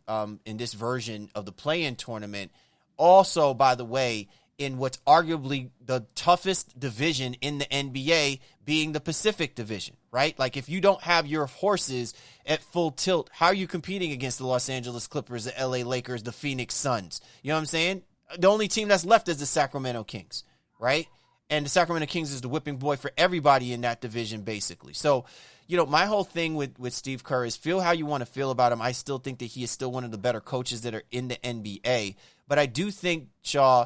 version of the play-in tournament. Also, by the way, in what's arguably the toughest division in the NBA, being the Pacific Division, right? Like, if you don't have your horses at full tilt, how are you competing against the Los Angeles Clippers, the LA Lakers, the Phoenix Suns? You know what I'm saying? The only team that's left is the Sacramento Kings, right? And the Sacramento Kings is the whipping boy for everybody in that division, basically. So, my whole thing with Steve Kerr is feel how you want to feel about him. I still think that he is still one of the better coaches that are in the NBA. But I do think, Shaw,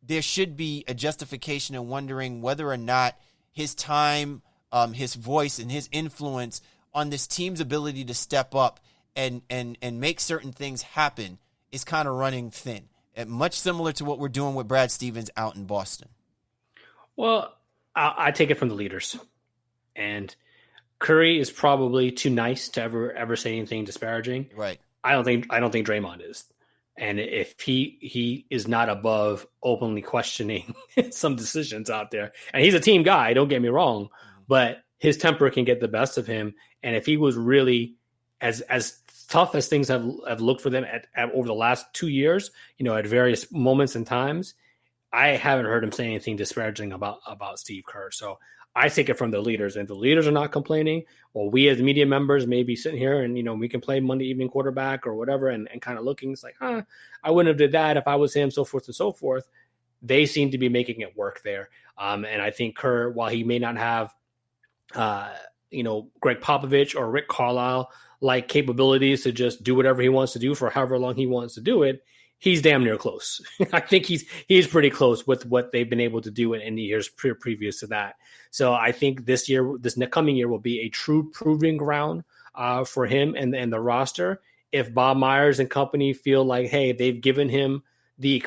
there should be a justification in wondering whether or not his time, his voice, and his influence on this team's ability to step up and make certain things happen is kind of running thin. And much similar to what we're doing with Brad Stevens out in Boston. Well, I take it from the leaders. And Curry is probably too nice to ever say anything disparaging. Right. I don't think Draymond is. And if he is not above openly questioning some decisions out there, and he's a team guy, don't get me wrong, but his temper can get the best of him. And if he was really as tough as things have looked for them at over the last 2 years, at various moments and times, I haven't heard him say anything disparaging about Steve Kerr. So I take it from the leaders, and the leaders are not complaining. Well, we as media members may be sitting here and, we can play Monday evening quarterback or whatever and kind of looking, it's like, I wouldn't have did that if I was him, so forth and so forth. They seem to be making it work there. And I think Kerr, while he may not have, Greg Popovich or Rick Carlisle like capabilities to just do whatever he wants to do for however long he wants to do it, he's damn near close. I think he's pretty close with what they've been able to do in the years previous to that. So I think this coming year will be a true proving ground for him and the roster. If Bob Myers and company feel like, hey, they've given him the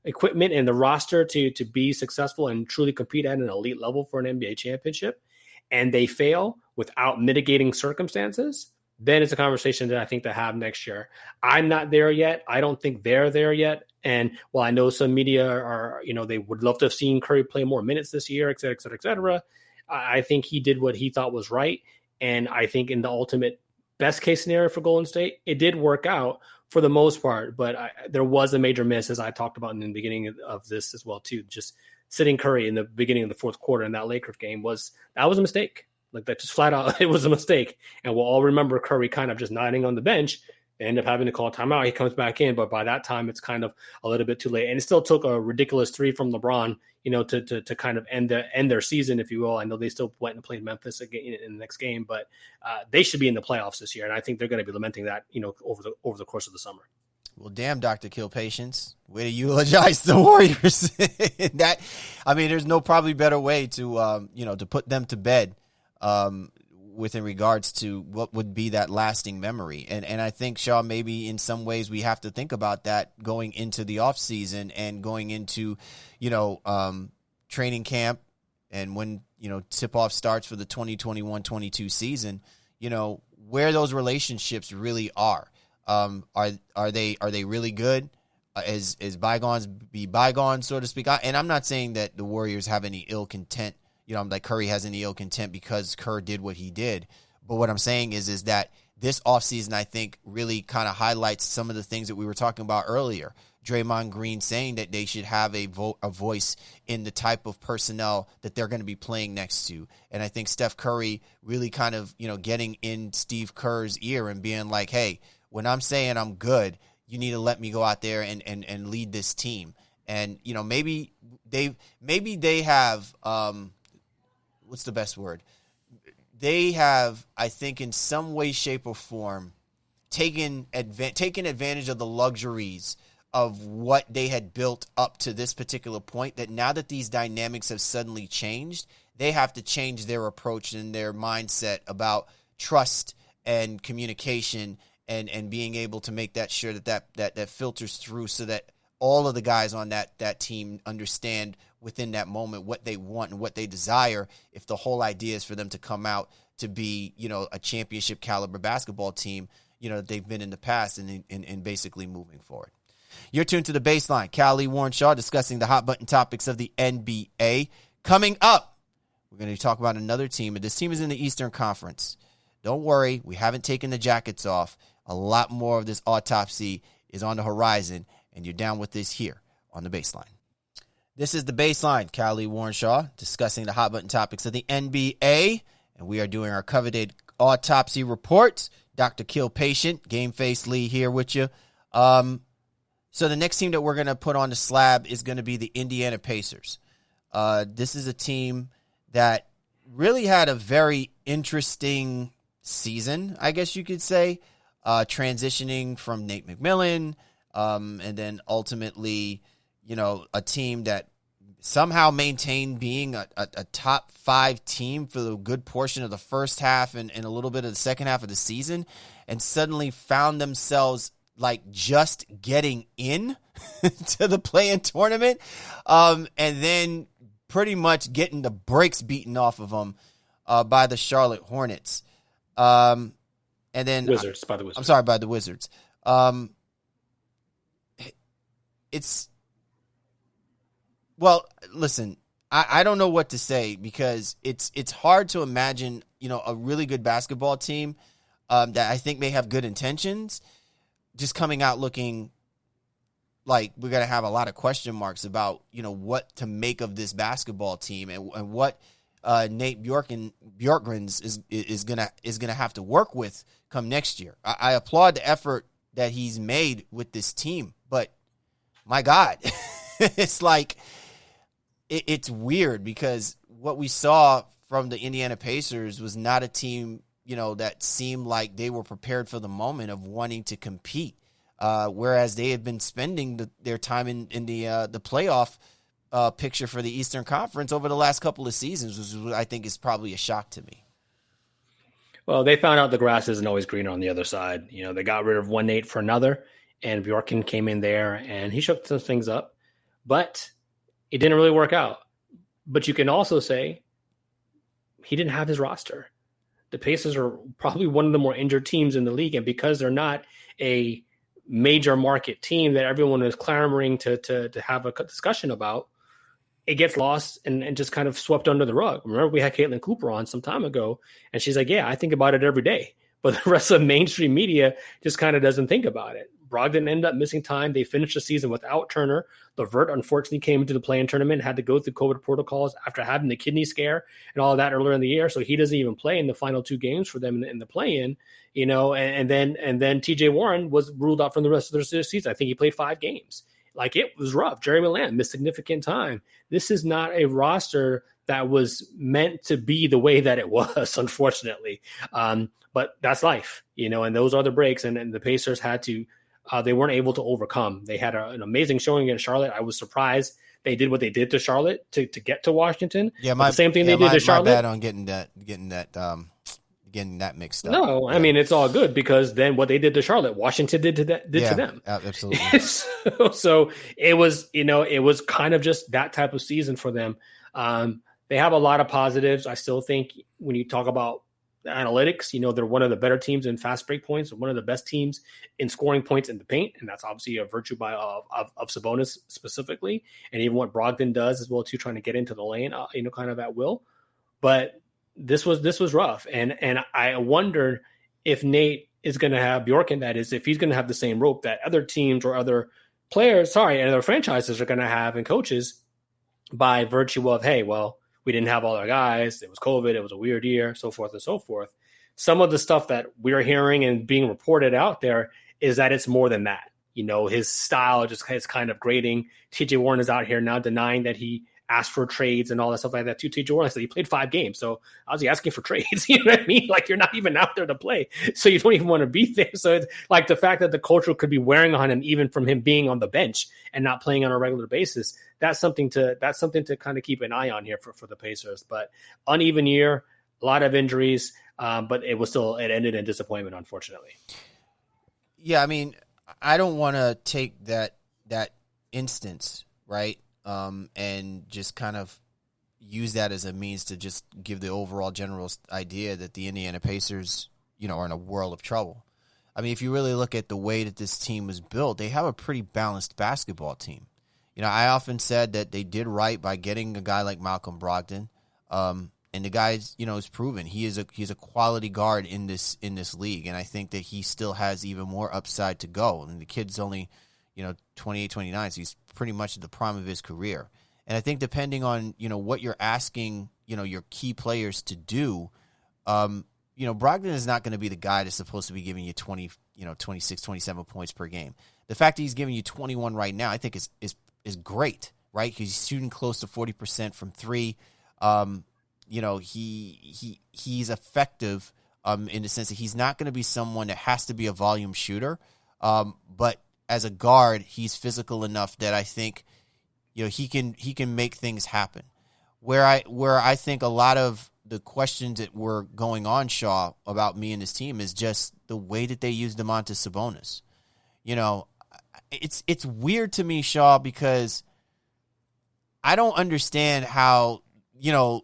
equipment and the roster to be successful and truly compete at an elite level for an NBA championship, and they fail without mitigating circumstances, then it's a conversation that I think to have next year. I'm not there yet. I don't think they're there yet. And while I know some media are, they would love to have seen Curry play more minutes this year, et cetera, et cetera, et cetera. I think he did what he thought was right. And I think in the ultimate best case scenario for Golden State, it did work out for the most part. But there was a major miss, as I talked about in the beginning of this as well, too. Just sitting Curry in the beginning of the fourth quarter in that Lakers game was a mistake. Like, that just flat out, it was a mistake. And we'll all remember Curry kind of just nodding on the bench. They end up having to call a timeout. He comes back in, but by that time, it's kind of a little bit too late. And it still took a ridiculous three from LeBron, to kind of end their season, if you will. I know they still went and played Memphis again in the next game, but they should be in the playoffs this year. And I think they're going to be lamenting that, over the course of the summer. Well, damn, Dr. Kill Patience. Way to eulogize the Warriors. There's no probably better way to put them to bed. Within regards to what would be that lasting memory. And I think, Shaw, maybe in some ways we have to think about that going into the off season and going into, training camp. And when, tip off starts for the 2021-22 season, where those relationships really are. Are they really good? As bygones be bygones, so to speak. And I'm not saying that the Warriors have any ill content. Like Curry has any ill content because Kerr did what he did. But what I'm saying is that this offseason, I think, really kind of highlights some of the things that we were talking about earlier. Draymond Green saying that they should have a voice in the type of personnel that they're going to be playing next to. And I think Steph Curry really kind of, getting in Steve Kerr's ear and being like, hey, when I'm saying I'm good, you need to let me go out there and lead this team. And, maybe they have what's the best word? They have, I think, in some way, shape, or form, taken advantage of the luxuries of what they had built up to this particular point, that now that these dynamics have suddenly changed, they have to change their approach and their mindset about trust and communication and being able to make that sure that filters through so that all of the guys on that team understand within that moment what they want and what they desire, if the whole idea is for them to come out to be, a championship caliber basketball team, that they've been in the past and basically moving forward. You're tuned to The Baseline. Callie Warren Shaw discussing the hot button topics of the NBA. Coming up, we're going to talk about another team, and this team is in the Eastern Conference. Don't worry, we haven't taken the jackets off. A lot more of this autopsy is on the horizon, and you're down with this here on The Baseline. This is The Baseline. Callie Warren Shaw discussing the hot button topics of the NBA, and we are doing our coveted autopsy reports. Dr. Kill Patient, Game Face Lee here with you. So the next team that we're going to put on the slab is going to be the Indiana Pacers. This is a team that really had a very interesting season, I guess you could say, transitioning from Nate McMillan, and then ultimately, a team that somehow maintained being a top 5 team for a good portion of the first half and a little bit of the second half of the season, and suddenly found themselves like just getting in to the play-in tournament, and then pretty much getting the brakes beaten off of them by the Charlotte Hornets. And then Wizards, by the Wizards. I'm sorry, by the Wizards. Well, listen, I don't know what to say because it's hard to imagine, a really good basketball team that I think may have good intentions just coming out looking like we're going to have a lot of question marks about, what to make of this basketball team and what Nate Bjorkgren is gonna have to work with come next year. I applaud the effort that he's made with this team, but my God, it's like it's weird because what we saw from the Indiana Pacers was not a team, that seemed like they were prepared for the moment of wanting to compete. Whereas they had been spending their time in the playoff picture for the Eastern Conference over the last couple of seasons, which I think is probably a shock to me. Well, they found out the grass isn't always greener on the other side. They got rid of one Nate for another, and Bjorken came in there, and he shook some things up, but it didn't really work out. But you can also say he didn't have his roster. The Pacers are probably one of the more injured teams in the league, and because they're not a major market team that everyone is clamoring to have a discussion about, it gets lost and just kind of swept under the rug. Remember, we had Caitlin Cooper on some time ago, and she's like, yeah, I think about it every day. But the rest of mainstream media just kind of doesn't think about it. Brogdon ended up missing time. They finished the season without Turner. LeVert, unfortunately, came into the play-in tournament, had to go through COVID protocols after having the kidney scare and all of that earlier in the year. So he doesn't even play in the final 2 games for them in the play-in, and then TJ Warren was ruled out from the rest of the season. I think he played 5 games. Like, it was rough. Jeremy Lamb missed significant time. This is not a roster that was meant to be the way that it was, unfortunately. But that's life, and those are the breaks. And the Pacers had to, they weren't able to overcome. They had an amazing showing against Charlotte. I was surprised they did what they did to Charlotte to get to Washington. Yeah, the same thing they did to Charlotte. My bad on getting that mixed up. No, yeah. I mean, it's all good because then what they did to Charlotte, Washington did to them. Absolutely. so it was, it was kind of just that type of season for them. They have a lot of positives. I still think when you talk about analytics, they're one of the better teams in fast break points, one of the best teams in scoring points in the paint, and that's obviously a virtue of Sabonis specifically, and even what Brogdon does as well too, trying to get into the lane, kind of at will. But this was rough, and I wondered if Nate is going to have Bjorken, that is, if he's going to have the same rope that other teams or other players, and other franchises are going to have and coaches by virtue of, hey, well, we didn't have all our guys. It was COVID. It was a weird year, so forth and so forth. Some of the stuff that we're hearing and being reported out there is that it's more than that. His style just is kind of grating. TJ Warren is out here now denying that he asked for trades and all that stuff like that too. TJ Warren said he played 5 games. So I was asking for trades. You know what I mean? Like, you're not even out there to play. So you don't even want to be there. So it's like the fact that the culture could be wearing on him, even from him being on the bench and not playing on a regular basis. That's something to kind of keep an eye on here for the Pacers. But uneven year, a lot of injuries, but it ended in disappointment, unfortunately. Yeah, I mean, I don't want to take that instance, right, and just kind of use that as a means to just give the overall general idea that the Indiana Pacers, are in a world of trouble. I mean, if you really look at the way that this team was built, they have a pretty balanced basketball team. I often said that they did right by getting a guy like Malcolm Brogdon. And the guy's, is proven he's a quality guard in this league. And I think that he still has even more upside to go. And the kid's only, 28, 29, so he's pretty much at the prime of his career. And I think depending on, what you're asking, your key players to do, Brogdon is not going to be the guy that's supposed to be giving you 20, 26, 27 points per game. The fact that he's giving you 21 right now, I think is great, right? Because he's shooting close to 40% from three. He's effective in the sense that he's not going to be someone that has to be a volume shooter. But as a guard, he's physical enough that I think, he can make things happen. Where I think a lot of the questions that were going on, Shaw, about me and this team is just the way that they use Domantas Sabonis. It's weird to me, Shaw, because I don't understand how, the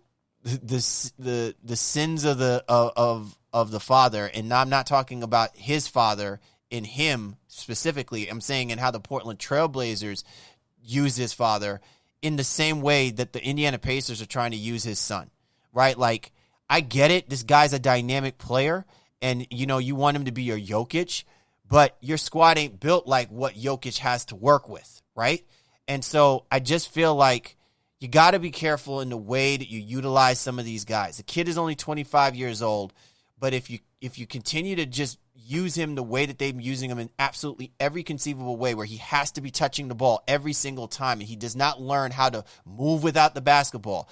sins of the father, and I'm not talking about his father in him specifically. I'm saying in how the Portland Trailblazers use his father in the same way that the Indiana Pacers are trying to use his son, right? Like, I get it. This guy's a dynamic player, and, you want him to be your Jokic, but your squad ain't built like what Jokic has to work with, right? And so I just feel like you got to be careful in the way that you utilize some of these guys. The kid is only 25 years old, but if you continue to just use him the way that they've been using him in absolutely every conceivable way, where he has to be touching the ball every single time and he does not learn how to move without the basketball,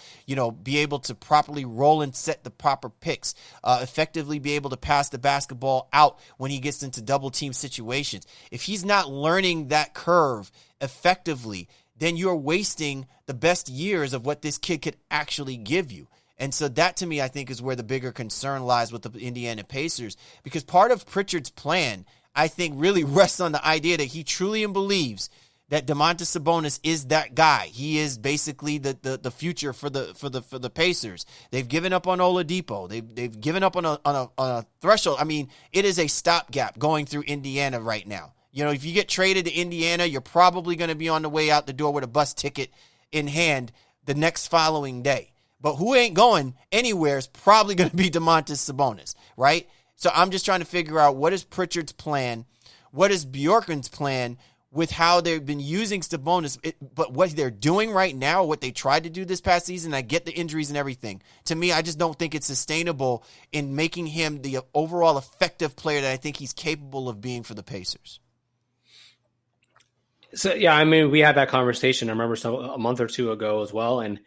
be able to properly roll and set the proper picks, effectively be able to pass the basketball out when he gets into double team situations. If he's not learning that curve effectively, then you're wasting the best years of what this kid could actually give you. And so that, to me, I think is where the bigger concern lies with the Indiana Pacers, because part of Pritchard's plan, I think, really rests on the idea that he truly believes that Domantas Sabonis is that guy. He is basically the future for the Pacers. They've given up on Oladipo. They've given up on a threshold. I mean, it is a stopgap going through Indiana right now. If you get traded to Indiana, you're probably going to be on the way out the door with a bus ticket in hand the next following day. But who ain't going anywhere is probably going to be Domantas Sabonis, right? So I'm just trying to figure out, what is Pritchard's plan? What is Bjorken's plan with how they've been using Sabonis? But what they're doing right now, what they tried to do this past season, I get the injuries and everything. To me, I just don't think it's sustainable in making him the overall effective player that I think he's capable of being for the Pacers. So, yeah, I mean, we had that conversation, I remember, a month or two ago as well. And,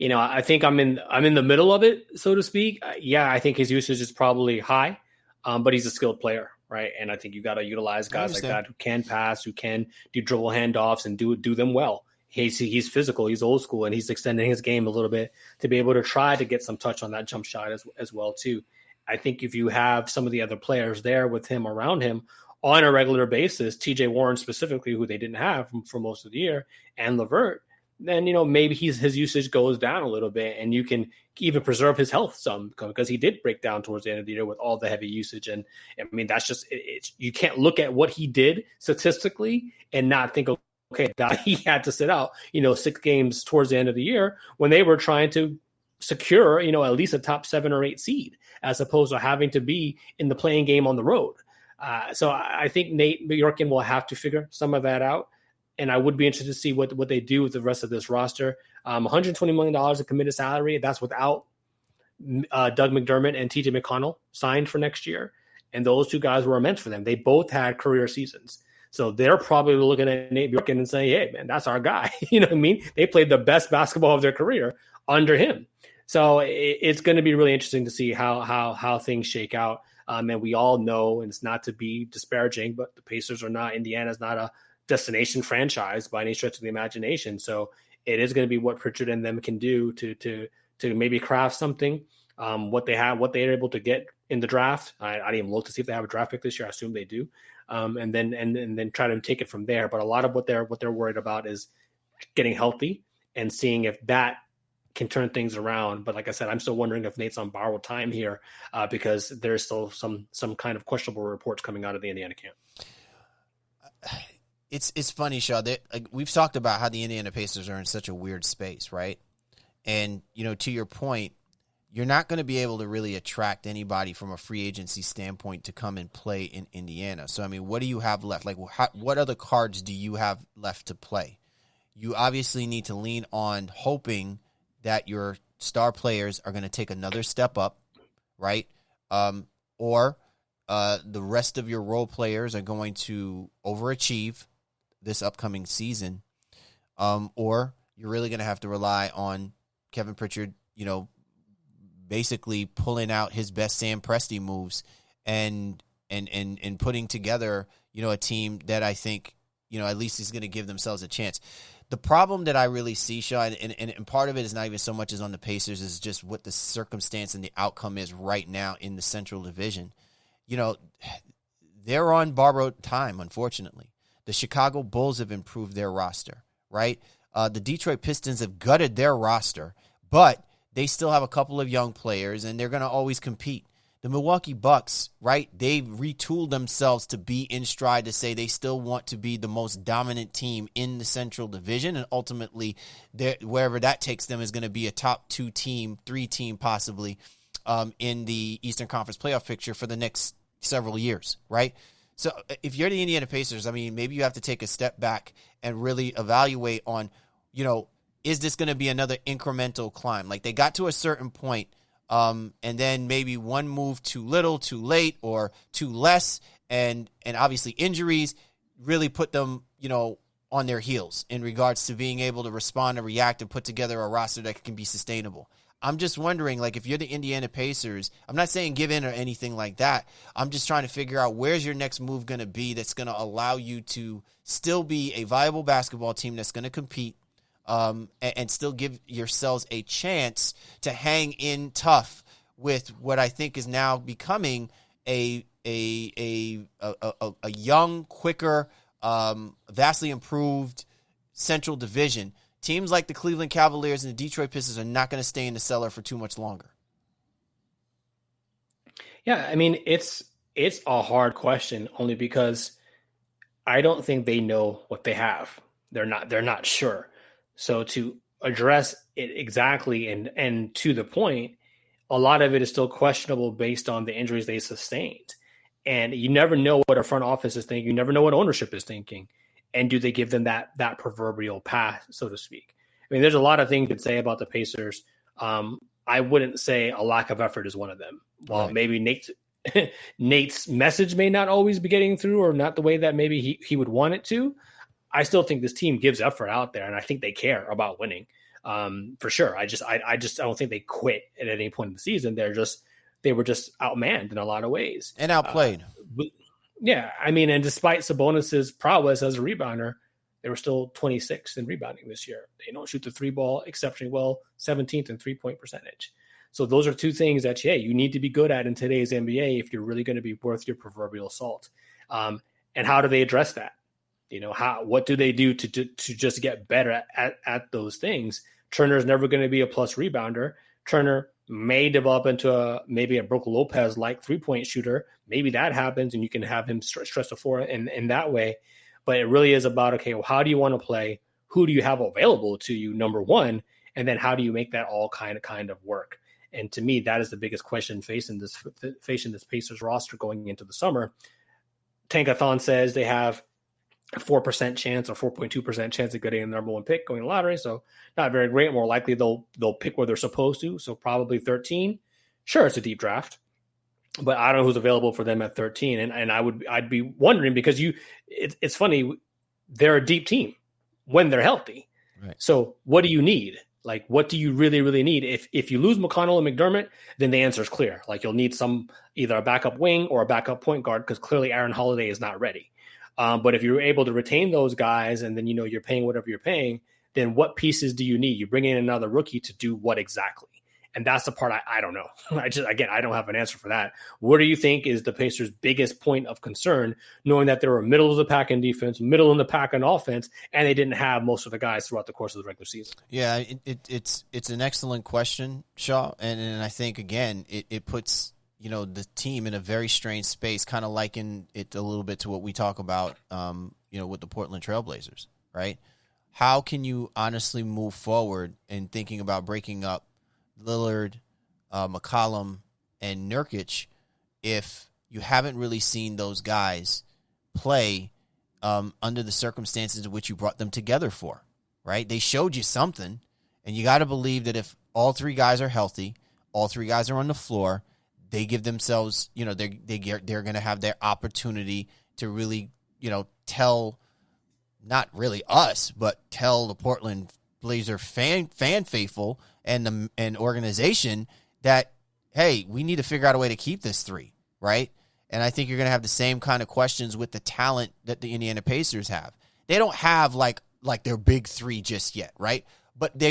I think I'm in the middle of it, so to speak. Yeah, I think his usage is probably high, but he's a skilled player, right? And I think you got to utilize guys like that who can pass, who can do dribble handoffs and do them well. He's physical, he's old school, and he's extending his game a little bit to be able to try to get some touch on that jump shot as well too. I think if you have some of the other players there with him around him on a regular basis, TJ Warren specifically, who they didn't have for most of the year, and LeVert, then, maybe his usage goes down a little bit, and you can even preserve his health some, because he did break down towards the end of the year with all the heavy usage. And I mean, that's just, you can't look at what he did statistically and not think, okay, that he had to sit out, 6 games towards the end of the year when they were trying to secure, at least a top 7 or 8 seed, as opposed to having to be in the playing game on the road. So I think Nate Bjorken will have to figure some of that out. And I would be interested to see what they do with the rest of this roster. $120 million of committed salary. That's without Doug McDermott and TJ McConnell signed for next year. And those two guys were immense for them. They both had career seasons. So they're probably looking at Nate Bjorken and saying, hey, man, that's our guy. You know what I mean? They played the best basketball of their career under him. So it's going to be really interesting to see how things shake out. And we all know, and it's not to be disparaging, but the Pacers are not, Indiana's not a destination franchise by any stretch of the imagination. So it is going to be what Pritchard and them can do to maybe craft something. What they're able to get in the draft. I didn't even look to see if they have a draft pick this year. I assume they do. And then try to take it from there. But a lot of what they're worried about is getting healthy and seeing if that can turn things around. But like I said, I'm still wondering if Nate's on borrowed time here because there's still some kind of questionable reports coming out of the Indiana camp. It's funny, Shaw. We've talked about how the Indiana Pacers are in such a weird space, right? And, to your point, you're not going to be able to really attract anybody from a free agency standpoint to come and play in Indiana. So, I mean, what do you have left? Like, what other cards do you have left to play? You obviously need to lean on hoping that your star players are going to take another step up, right? Or the rest of your role players are going to overachieve this upcoming season, or you're really going to have to rely on Kevin Pritchard, basically pulling out his best Sam Presti moves and putting together, a team that I think, at least is going to give themselves a chance. The problem that I really see, Shaw, and part of it is not even so much as on the Pacers, is just what the circumstance and the outcome is right now in the Central Division. They're on borrowed time, unfortunately. The Chicago Bulls have improved their roster, right? The Detroit Pistons have gutted their roster, but they still have a couple of young players, and they're going to always compete. The Milwaukee Bucks, right, they've retooled themselves to be in stride to say they still want to be the most dominant team in the Central Division, and ultimately, wherever that takes them is going to be a top 2-team, 3-team possibly in the Eastern Conference playoff picture for the next several years, right? So if you're the Indiana Pacers, I mean, maybe you have to take a step back and really evaluate on, is this going to be another incremental climb? Like, they got to a certain point, and then maybe one move too little, too late, or too less, and obviously injuries really put them, on their heels in regards to being able to respond and react and put together a roster that can be sustainable. I'm just wondering, like, if you're the Indiana Pacers, I'm not saying give in or anything like that. I'm just trying to figure out where's your next move going to be that's going to allow you to still be a viable basketball team that's going to compete and still give yourselves a chance to hang in tough with what I think is now becoming a young, quicker, vastly improved Central Division. Teams like the Cleveland Cavaliers and the Detroit Pistons are not going to stay in the cellar for too much longer. Yeah, I mean, it's a hard question only because I don't think they know what they have. They're not sure. So to address it exactly and to the point, a lot of it is still questionable based on the injuries they sustained. And you never know what a front office is thinking. You never know what ownership is thinking. And do they give them that proverbial pass, so to speak? I mean, there's a lot of things you could say about the Pacers. I wouldn't say a lack of effort is one of them. While right. Maybe Nate's message may not always be getting through or not the way that maybe he would want it to, I still think this team gives effort out there, and I think they care about winning for sure. I don't think they quit at any point in the season. They were just outmanned in a lot of ways and outplayed. Yeah, I mean, and despite Sabonis's prowess as a rebounder, they were still 26th in rebounding this year. They don't shoot the 3-ball exceptionally well, 17th in 3-point percentage. So those are two things that, you need to be good at in today's NBA if you're really going to be worth your proverbial salt. And how do they address that? What do they do to just get better at those things? Turner's never going to be a plus rebounder. Turner may develop into maybe a Brook Lopez-like 3-point shooter. Maybe that happens and you can have him stretch the floor in that way. But it really is about, okay, well, how do you want to play? Who do you have available to you, number one? And then how do you make that all kind of work? And to me, that is the biggest question facing this Pacers roster going into the summer. Tankathon says they have a 4% chance or 4.2% chance of getting the number one pick going to lottery. So not very great. More likely they'll pick where they're supposed to. So probably 13. Sure, it's a deep draft, but I don't know who's available for them at 13. And I'd be wondering because it's funny. They're a deep team when they're healthy. Right. So what do you need? Like, what do you really, really need? If you lose McConnell and McDermott, then the answer is clear. Like, you'll need either a backup wing or a backup point guard because clearly Aaron Holiday is not ready. But if you're able to retain those guys and then, you're paying whatever you're paying, then what pieces do you need? You bring in another rookie to do what exactly? And that's the part I don't know. I don't have an answer for that. What do you think is the Pacers' biggest point of concern, knowing that they were middle of the pack in defense, middle in the pack in offense, and they didn't have most of the guys throughout the course of the regular season? Yeah, it's an excellent question, Shaw, and I think again it puts the team in a very strange space, kind of liken it a little bit to what we talk about, with the Portland Trailblazers, right? How can you honestly move forward in thinking about breaking up Lillard, McCollum, and Nurkic if you haven't really seen those guys play under the circumstances in which you brought them together for, right? They showed you something, and you got to believe that if all three guys are healthy, all three guys are on the floor, they give themselves, they're going to have their opportunity to really, tell not really us, but tell the Portland Blazer fan faithful and organization that, hey, we need to figure out a way to keep this three, right? And I think you're going to have the same kind of questions with the talent that the Indiana Pacers have. They don't have like their big three just yet, right? But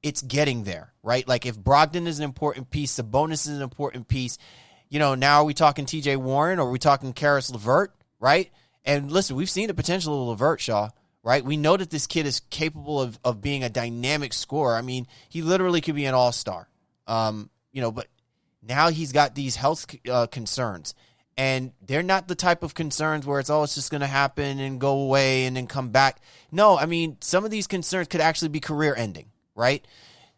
it's getting there, right? Like if Brogdon is an important piece, Sabonis is an important piece. Now are we talking TJ Warren or are we talking Karis LeVert, right? And listen, we've seen the potential of LeVert, Shaw, right? We know that this kid is capable of being a dynamic scorer. I mean, he literally could be an all-star, but now he's got these health concerns, and they're not the type of concerns where it's just going to happen and go away and then come back. No, I mean, some of these concerns could actually be career-ending, right?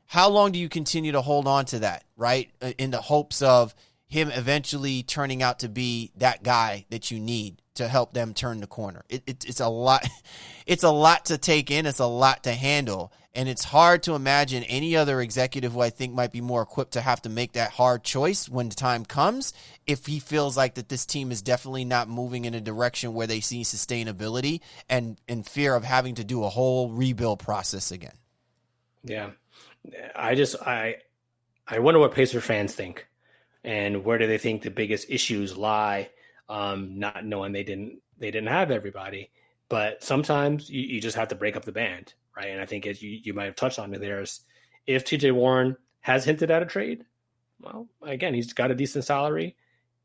How long do you continue to hold on to that, right, in the hopes of him eventually turning out to be that guy that you need to help them turn the corner? It's a lot. It's a lot to take in. It's a lot to handle. And it's hard to imagine any other executive who I think might be more equipped to have to make that hard choice when the time comes, if he feels like that this team is definitely not moving in a direction where they see sustainability and in fear of having to do a whole rebuild process again. Yeah. I wonder what Pacer fans think. And where do they think the biggest issues lie? Not knowing they didn't have everybody, but sometimes you just have to break up the band, right? And I think as you might have touched on it, there's if TJ Warren has hinted at a trade, well, again, he's got a decent salary.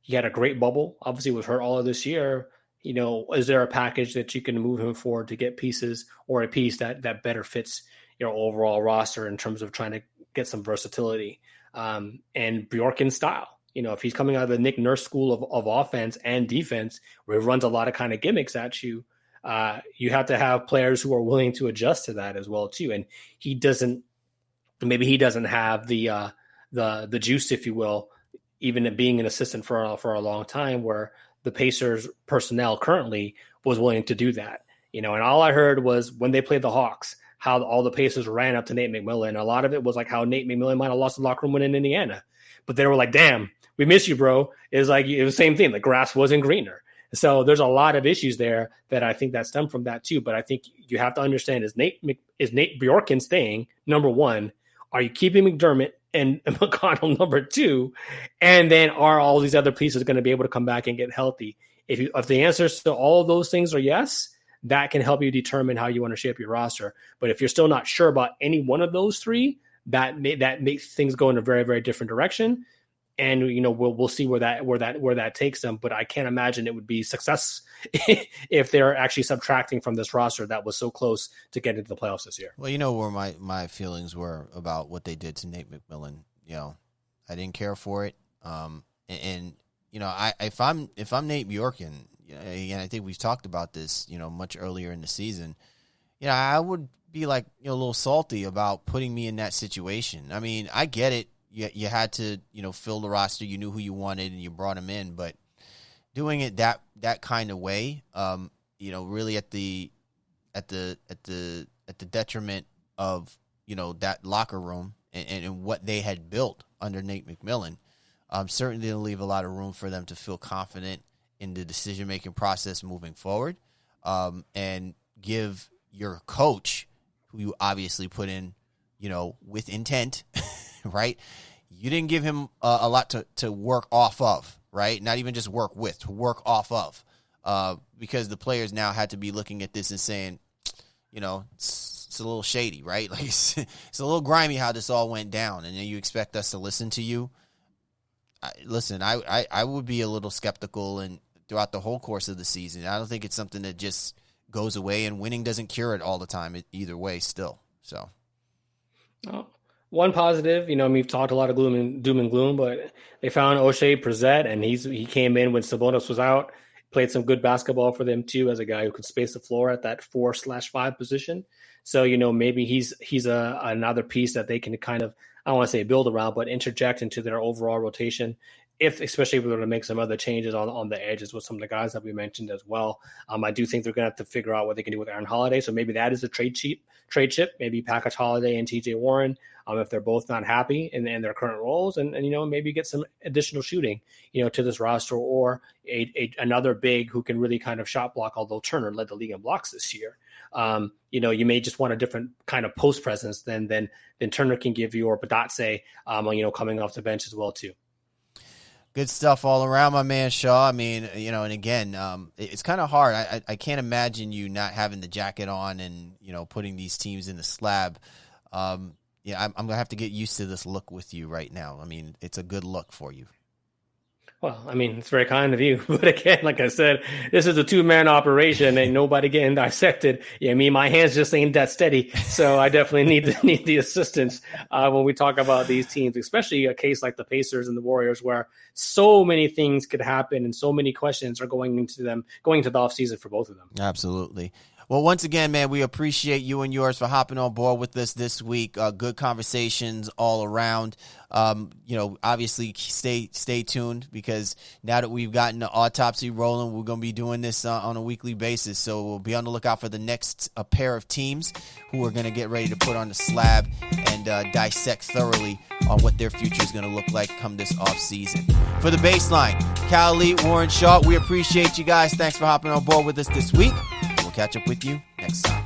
He had a great bubble. Obviously, was hurt all of this year. Is there a package that you can move him for to get pieces or a piece that better fits your overall roster in terms of trying to get some versatility? And Bjorken's style. If he's coming out of the Nick Nurse school of offense and defense, where he runs a lot of kind of gimmicks at you, you have to have players who are willing to adjust to that as well too. And he doesn't have the juice, if you will, even being an assistant for a long time, where the Pacers personnel currently was willing to do that. And all I heard was when they played the Hawks, how all the Pacers ran up to Nate McMillan. A lot of it was like how Nate McMillan might have lost the locker room in Indiana, but they were like, damn, we miss you, bro. It was the same thing. The grass wasn't greener. So there's a lot of issues there that I think that stem from that too. But I think you have to understand, is Nate Bjorken staying, number one? Are you keeping McDermott and McConnell, number two? And then are all these other pieces going to be able to come back and get healthy? If the answers to all of those things are yes, that can help you determine how you want to shape your roster. But if you're still not sure about any one of those three, that makes things go in a very, very different direction. And we'll see where that takes them. But I can't imagine it would be success if they're actually subtracting from this roster that was so close to get into the playoffs this year. Well, where my feelings were about what they did to Nate McMillan. I didn't care for it. If I'm Nate Bjorken, and I think we've talked about this, much earlier in the season, I would be like, a little salty about putting me in that situation. I mean, I get it. You had to, fill the roster. You knew who you wanted and you brought him in, but doing it that kind of way, really at the detriment of, that locker room and what they had built under Nate McMillan, certainly didn't leave a lot of room for them to feel confident in the decision-making process moving forward, and give your coach, who you obviously put in, with intent, right? You didn't give him a lot to work off of, right? Not even just work with, to work off of, because the players now had to be looking at this and saying, it's a little shady, right? Like it's a little grimy how this all went down, and then you expect us to listen to you. I would be a little skeptical and throughout the whole course of the season. I don't think it's something that just goes away, and winning doesn't cure it all the time either way still. So one positive, we've talked a lot of doom and gloom, but they found O'Shea Brissett, and he came in when Sabonis was out, played some good basketball for them too, as a guy who could space the floor at that 4/5 position. So, maybe he's another piece that they can kind of, I don't want to say build around, but interject into their overall rotation. Especially if we're going to make some other changes on the edges with some of the guys that we mentioned as well. I do think they're going to have to figure out what they can do with Aaron Holiday. So maybe that is a trade chip, maybe package Holiday and TJ Warren if they're both not happy in their current roles, and maybe get some additional shooting, to this roster, or another big who can really kind of shot block, although Turner led the league in blocks this year. You may just want a different kind of post presence than Turner can give you, or Badatse, coming off the bench as well too. Good stuff all around, my man Shaw. I mean, and again, it's kind of hard. I can't imagine you not having the jacket on and, putting these teams in the slab. I'm going to have to get used to this look with you right now. I mean, it's a good look for you. Well, I mean, it's very kind of you. But again, like I said, this is a 2-man operation, and nobody getting dissected. My hands just ain't that steady. So I definitely need the assistance when we talk about these teams, especially a case like the Pacers and the Warriors, where so many things could happen and so many questions are going into the offseason for both of them. Absolutely. Well, once again, man, we appreciate you and yours for hopping on board with us this week. Good conversations all around. Obviously stay tuned, because now that we've gotten the autopsy rolling, we're going to be doing this on a weekly basis. So we'll be on the lookout for the next pair of teams who are going to get ready to put on the slab and dissect thoroughly on what their future is going to look like come this off season. For the Baseline, Cal Elite, Warren Shaw, we appreciate you guys. Thanks for hopping on board with us this week. We'll catch up with you next time.